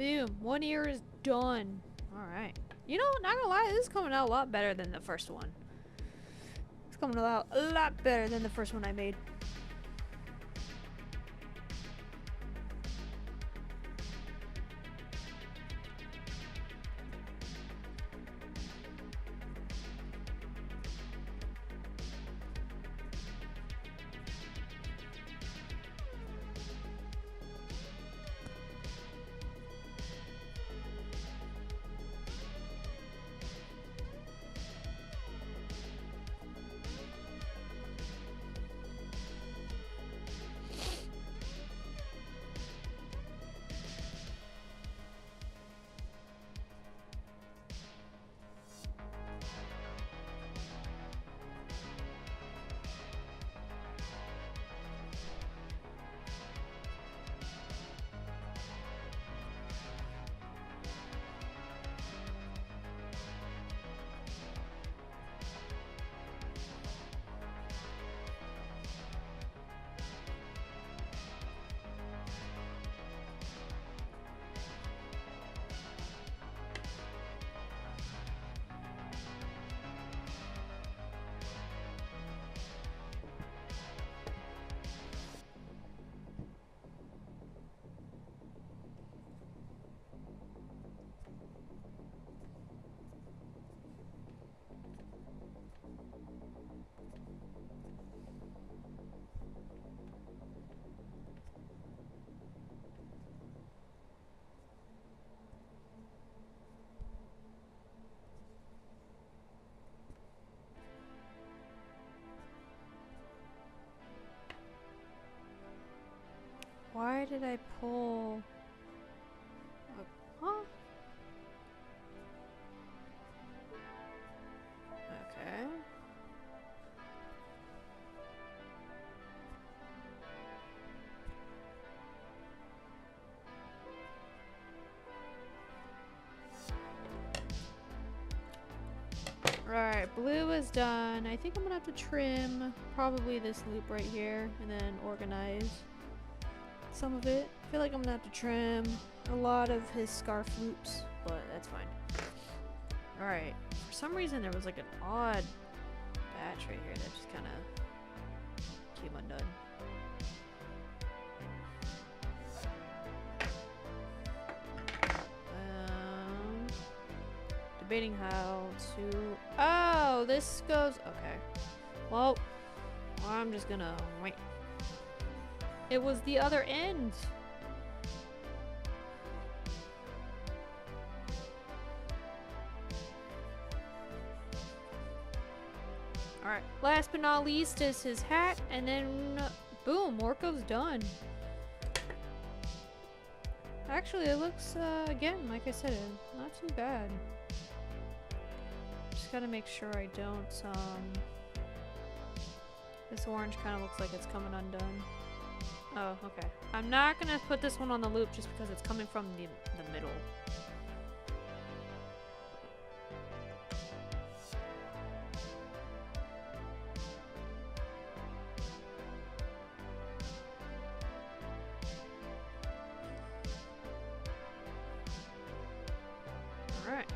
Boom. One ear is done. Alright. You know, not gonna lie, this is coming out a lot better than the first one. It's coming out a lot better than the first one I made. Why did I pull... Huh? Okay. Alright, blue is done. I think I'm gonna have to trim probably this loop right here and then organize some of it. I feel like I'm gonna have to trim a lot of his scarf loops, but that's fine. Alright, for some reason there was like an odd batch right here that just kind of came undone. Debating how to... Oh, this goes... Okay. Well, I'm just gonna wait. It was the other end. Alright, last but not least is his hat, and then boom, Orko's done. Actually, it looks, again, like I said, not too bad. Just gotta make sure I don't, this orange kind of looks like it's coming undone. Oh, okay. I'm not gonna put this one on the loop just because it's coming from the middle. Alright.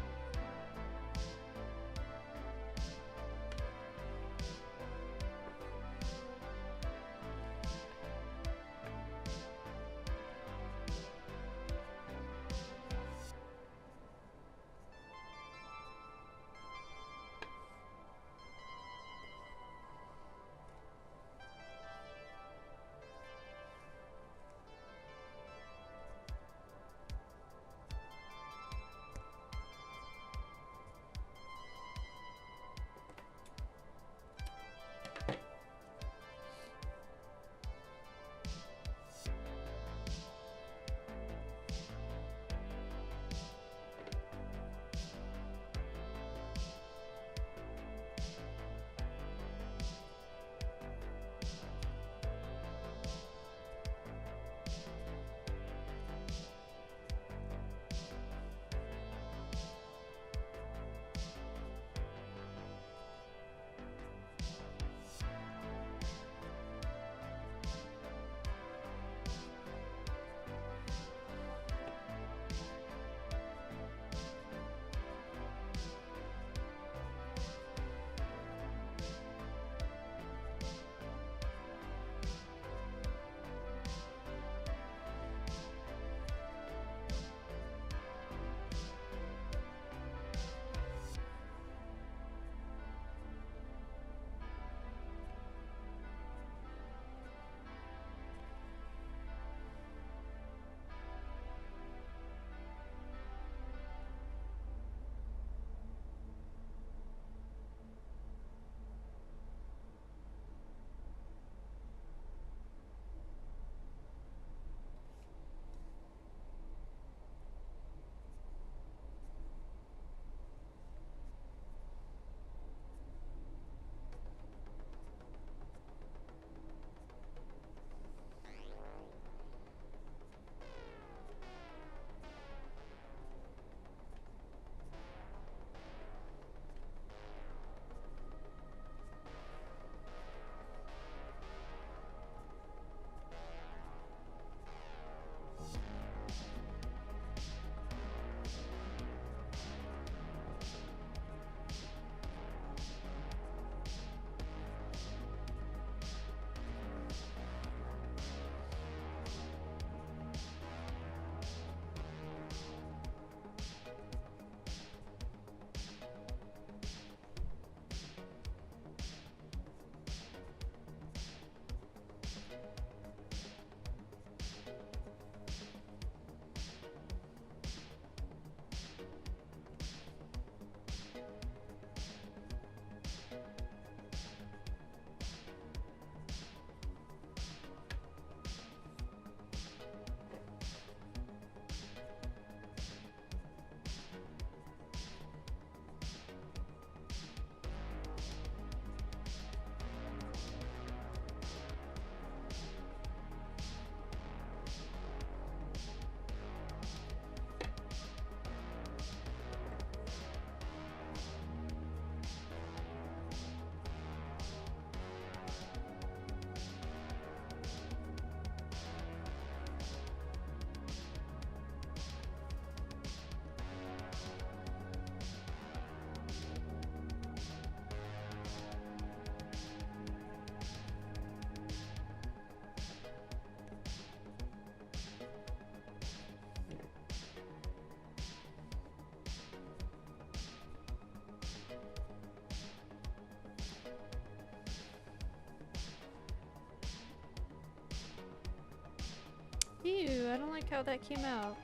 I don't like how that came out.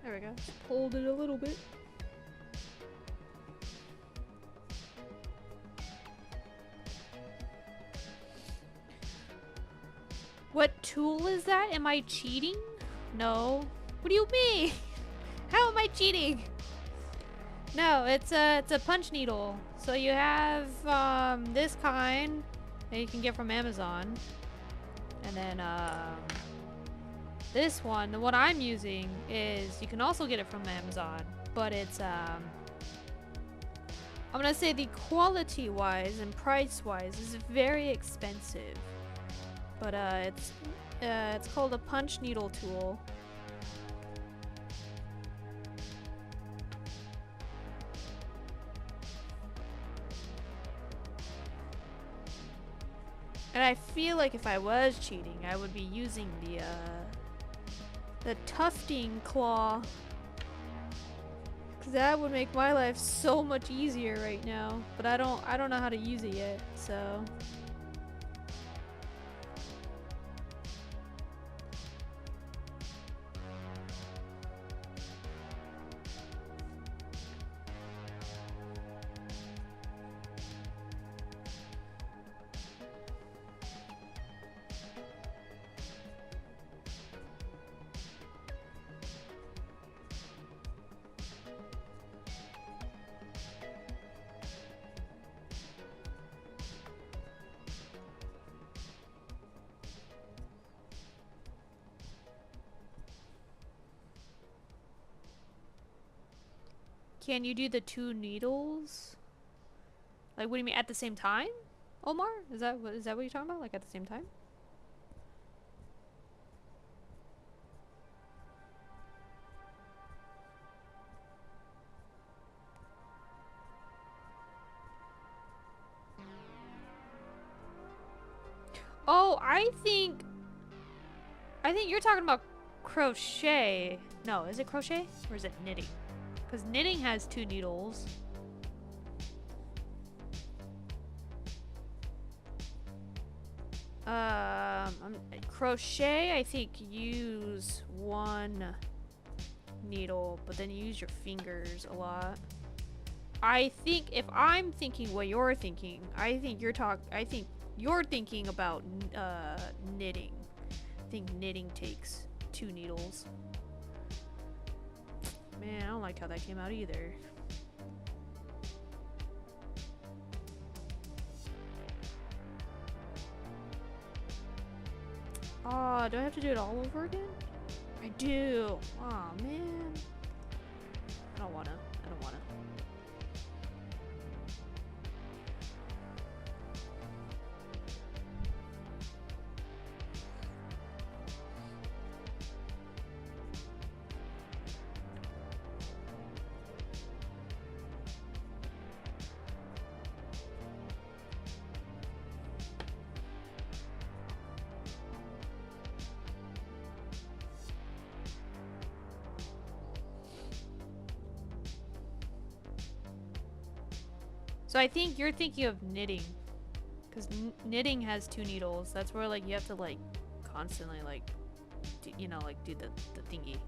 There we go. Pulled it a little bit. What tool is that? Am I cheating? No. What do you mean? How am I cheating? No, it's a punch needle. So you have this kind that you can get from Amazon, and then this one, the one I'm using, is you can also get it from Amazon, but it's I'm gonna say the quality wise and price wise is very expensive. But it's called a punch needle tool. And I feel like if I was cheating, I would be using the tufting claw, because that would make my life so much easier right now. But I don't know how to use it yet, so. Can you do the two needles? Like, what do you mean, at the same time? Omar? Is that what you're talking about? Like, at the same time? Oh, I think you're talking about crochet. No, is it crochet? Or is it knitting? Because knitting has two needles. Crochet, I think, use one needle, but then you use your fingers a lot. I think if I'm thinking what you're thinking, I think you're thinking about knitting. I think knitting takes two needles. Man, I don't like how that came out either. Oh, do I have to do it all over again? I do. Oh man. I don't wanna. So I think you're thinking of knitting, because knitting has two needles. That's where like you have to like constantly like, do the thingy.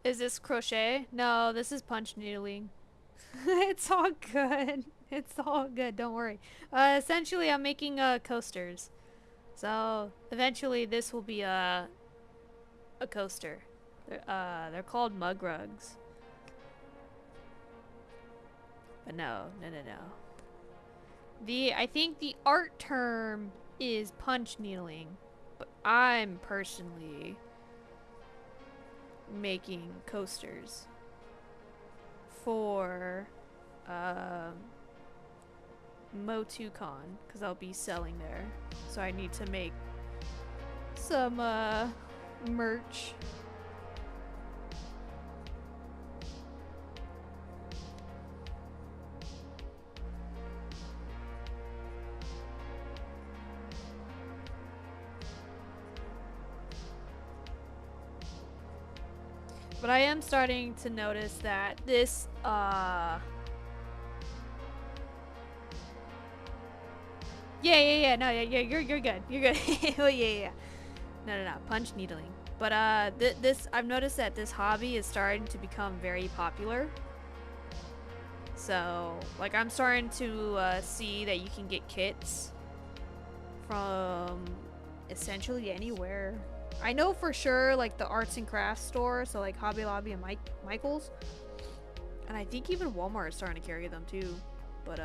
Is this crochet? No, this is punch needling. It's all good. It's all good. Don't worry. Essentially, I'm making coasters. So eventually, this will be a coaster. They're called mug rugs. But no. I think the art term is punch needling, but I'm personally making coasters for MOTU Con, because I'll be selling there. So I need to make some merch. But I am starting to notice that this yeah, no, yeah, you're good. You're good. Oh, yeah. No, punch needling. But this I've noticed that this hobby is starting to become very popular. So, like, I'm starting to see that you can get kits from essentially anywhere. I know for sure, like, the arts and crafts store, so like Hobby Lobby and Michael's, and I think even Walmart is starting to carry them too. But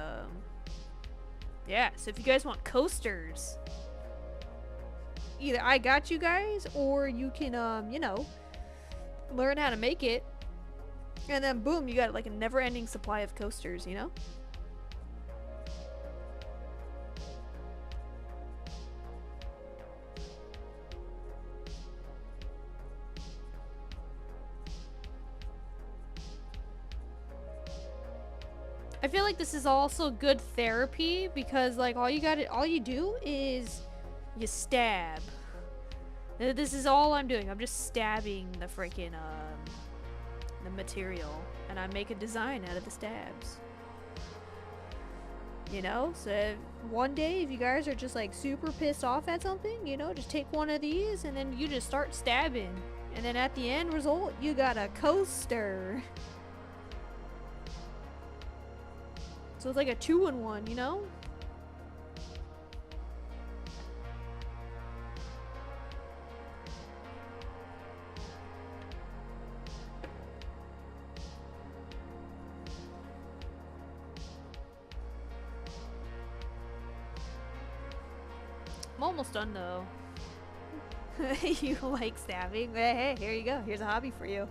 yeah, so if you guys want coasters, either I got you guys, or you can you know, learn how to make it, and then boom, you got like a never-ending supply of coasters, you know? I feel like this is also good therapy, because like all you do is you stab. This is all I'm doing. I'm just stabbing the freaking the material, and I make a design out of the stabs. You know, so one day if you guys are just like super pissed off at something, you know, just take one of these and then you just start stabbing, and then at the end result you got a coaster. So it's like a 2-in-1, you know? I'm almost done though. You like stabbing? Hey, here you go. Here's a hobby for you.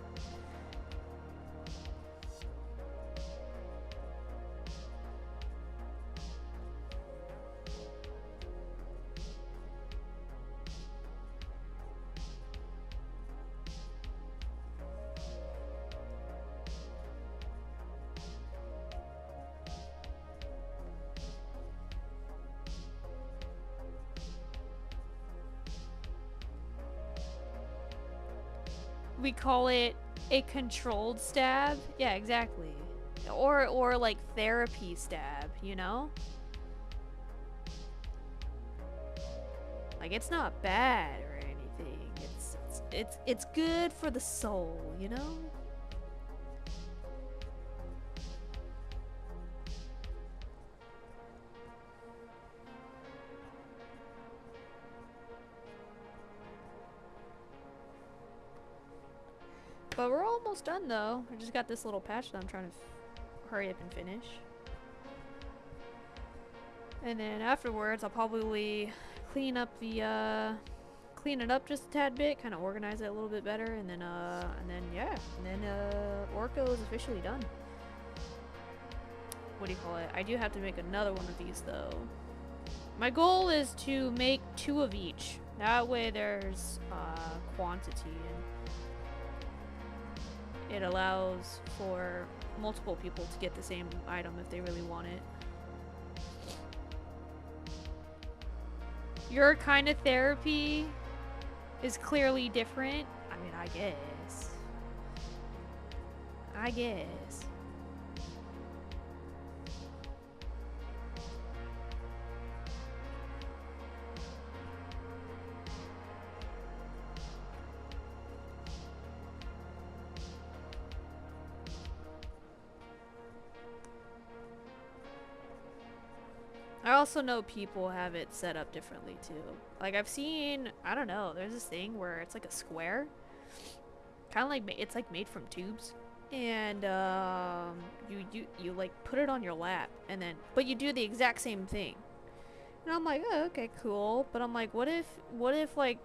We call it a controlled stab. Yeah, exactly. Or like therapy stab, you know? Like, it's not bad or anything. It's good for the soul, you know? But we're almost done though. I just got this little patch that I'm trying to hurry up and finish. And then afterwards I'll probably clean up the clean it up just a tad bit, kind of organize it a little bit better, and then Orko is officially done. What do you call it? I do have to make another one of these though. My goal is to make 2 of each. That way there's quantity, and it allows for multiple people to get the same item if they really want it. Your kind of therapy is clearly different. I mean, I guess. I also know people have it set up differently too. Like I've seen, I don't know, there's this thing where it's like a square, kind of like it's like made from tubes, and you like put it on your lap, and then but you do the exact same thing. And I'm like, oh, okay, cool. But I'm like, what if like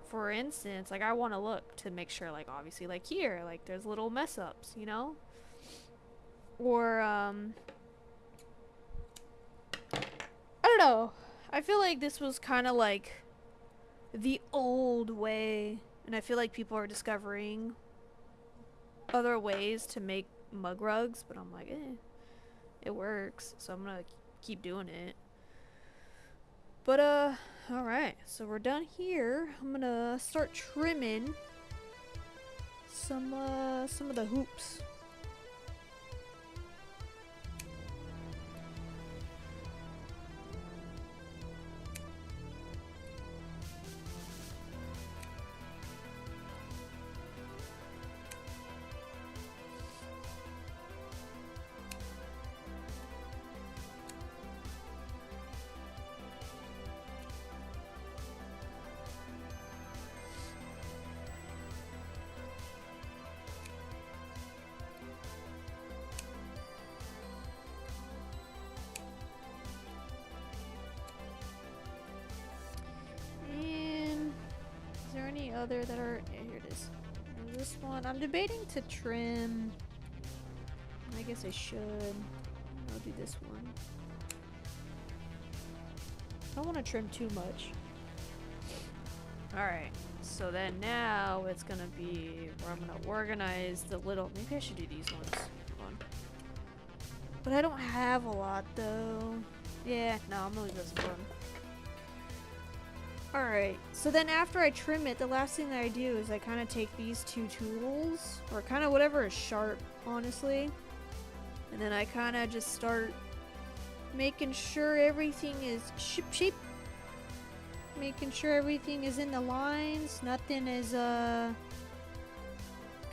for instance, like I want to look to make sure, like obviously, like here, like there's little mess ups, you know, or I don't know. I feel like this was kind of like the old way, and I feel like people are discovering other ways to make mug rugs, but I'm like, it works, so I'm gonna keep doing it. But alright, so we're done here. I'm gonna start trimming some of the hoops. Other that are, yeah, here it is. And this one I'm debating to trim. I guess I should. I'll do this one. I don't want to trim too much. Alright, so then now it's gonna be where I'm gonna organize the little, maybe I should do these ones. Hold on. But I don't have a lot though. Yeah, no, I'm gonna leave this one. Alright, so then after I trim it, the last thing that I do is I kind of take these two tools, or kind of whatever is sharp, honestly, and then I kind of just start making sure everything is ship, making sure everything is in the lines, nothing is kind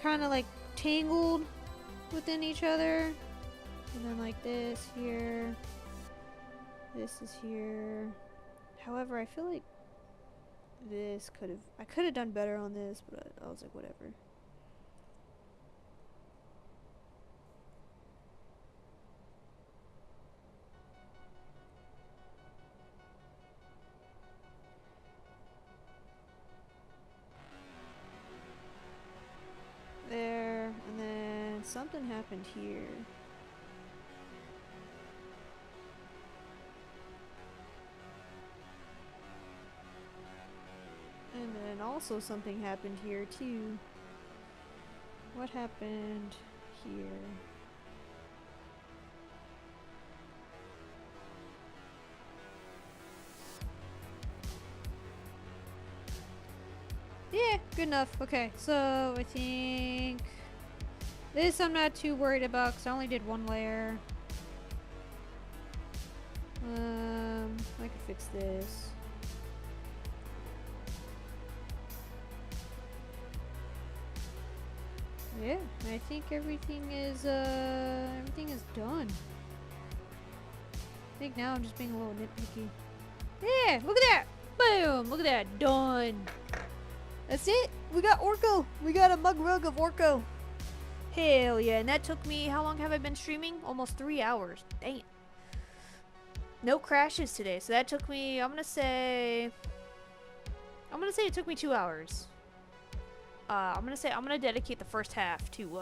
of like tangled within each other, and then like this here, this is here. However, I feel like this I could have done better on this, but I was like, whatever. There, and then something happened here. And then also something happened here too. What happened here? Yeah, good enough. Okay, so I think this I'm not too worried about because I only did one layer. I can fix this. Yeah, I think everything is done. I think now I'm just being a little nitpicky. Yeah, look at that! Boom! Look at that, done. That's it. We got Orko. We got a mug rug of Orko. Hell yeah! And that took me. How long have I been streaming? Almost 3 hours. Damn. No crashes today, so that took me. I'm gonna say it took me 2 hours. I'm gonna dedicate the first half to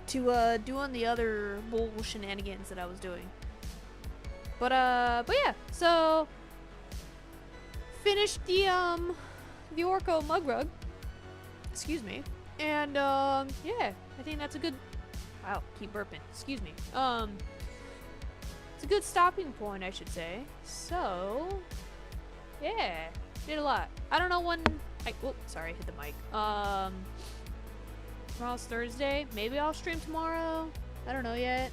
doing the other bull shenanigans that I was doing. But yeah, so finished the Orko mug rug. Excuse me. And yeah, I think that's a good. Wow, keep burping. Excuse me. It's a good stopping point, I should say. So yeah, did a lot. I don't know when. Oh, sorry, I hit the mic. Tomorrow's Thursday. Maybe I'll stream tomorrow. I don't know yet.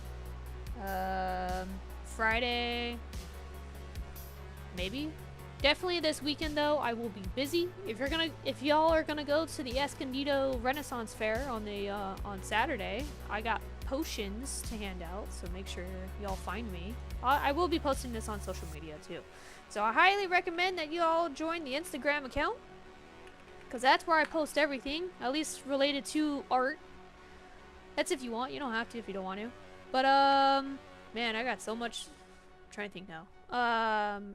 Friday. Maybe. Definitely this weekend though, I will be busy. If y'all are gonna go to the Escondido Renaissance Fair on the on Saturday, I got potions to hand out, so make sure y'all find me. I will be posting this on social media too. So I highly recommend that you all join the Instagram account, because that's where I post everything, at least related to art. That's if you want. You don't have to if you don't want to. But, man, I got so much. I'm trying to think now.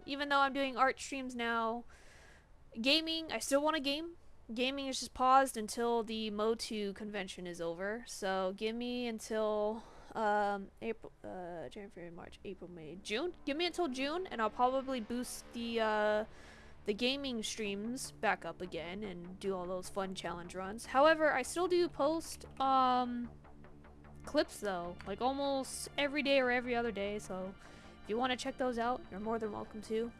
Even though I'm doing art streams now, gaming, I still want to game. Gaming is just paused until the MOTU convention is over. So give me until April, January, February, March, April, May, June. Give me until June, and I'll probably boost the gaming streams back up again and do all those fun challenge runs. However, I still do post clips though, like almost every day or every other day. So if you want to check those out, you're more than welcome to.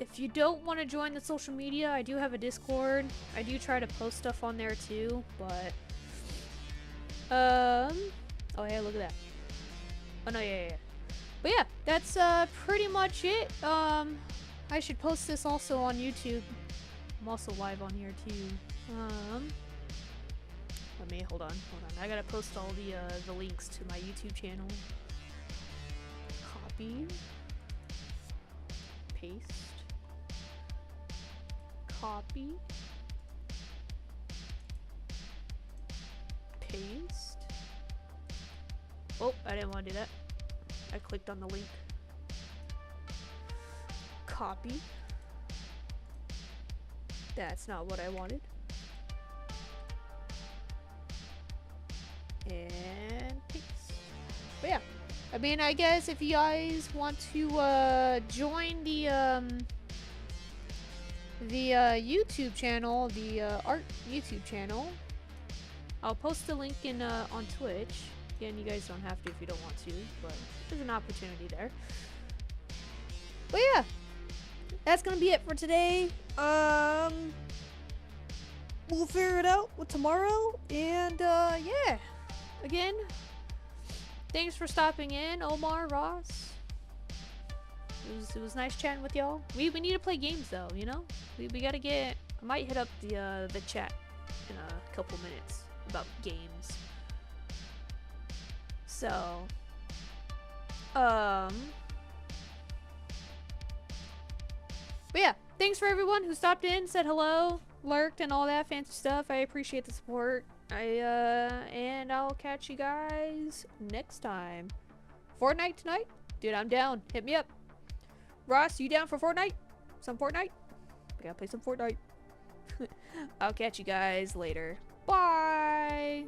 If you don't want to join the social media, I do have a Discord. I do try to post stuff on there too, but oh yeah, look at that. Oh no, yeah. But yeah, that's pretty much it. I should post this also on YouTube. I'm also live on here too. Let me hold on. I gotta post all the links to my YouTube channel. Copy, paste. Copy, paste. Oh, I didn't want to do that. I clicked on the link. Copy. That's not what I wanted. And paste. But yeah, I mean, I guess if you guys want to join the YouTube channel, the art YouTube channel, I'll post the link in on Twitch. Again, you guys don't have to if you don't want to, but there's an opportunity there. But yeah, that's gonna be it for today. We'll figure it out with tomorrow, and yeah. Again, thanks for stopping in, Omar, Ross. It was nice chatting with y'all. We need to play games though, you know? We gotta get. I might hit up the chat in a couple minutes about games. So, but yeah, thanks for everyone who stopped in, said hello, lurked, and all that fancy stuff. I appreciate the support. And I'll catch you guys next time. Fortnite tonight? Dude, I'm down. Hit me up. Ross, you down for Fortnite? Some Fortnite? I gotta play some Fortnite. I'll catch you guys later. Bye!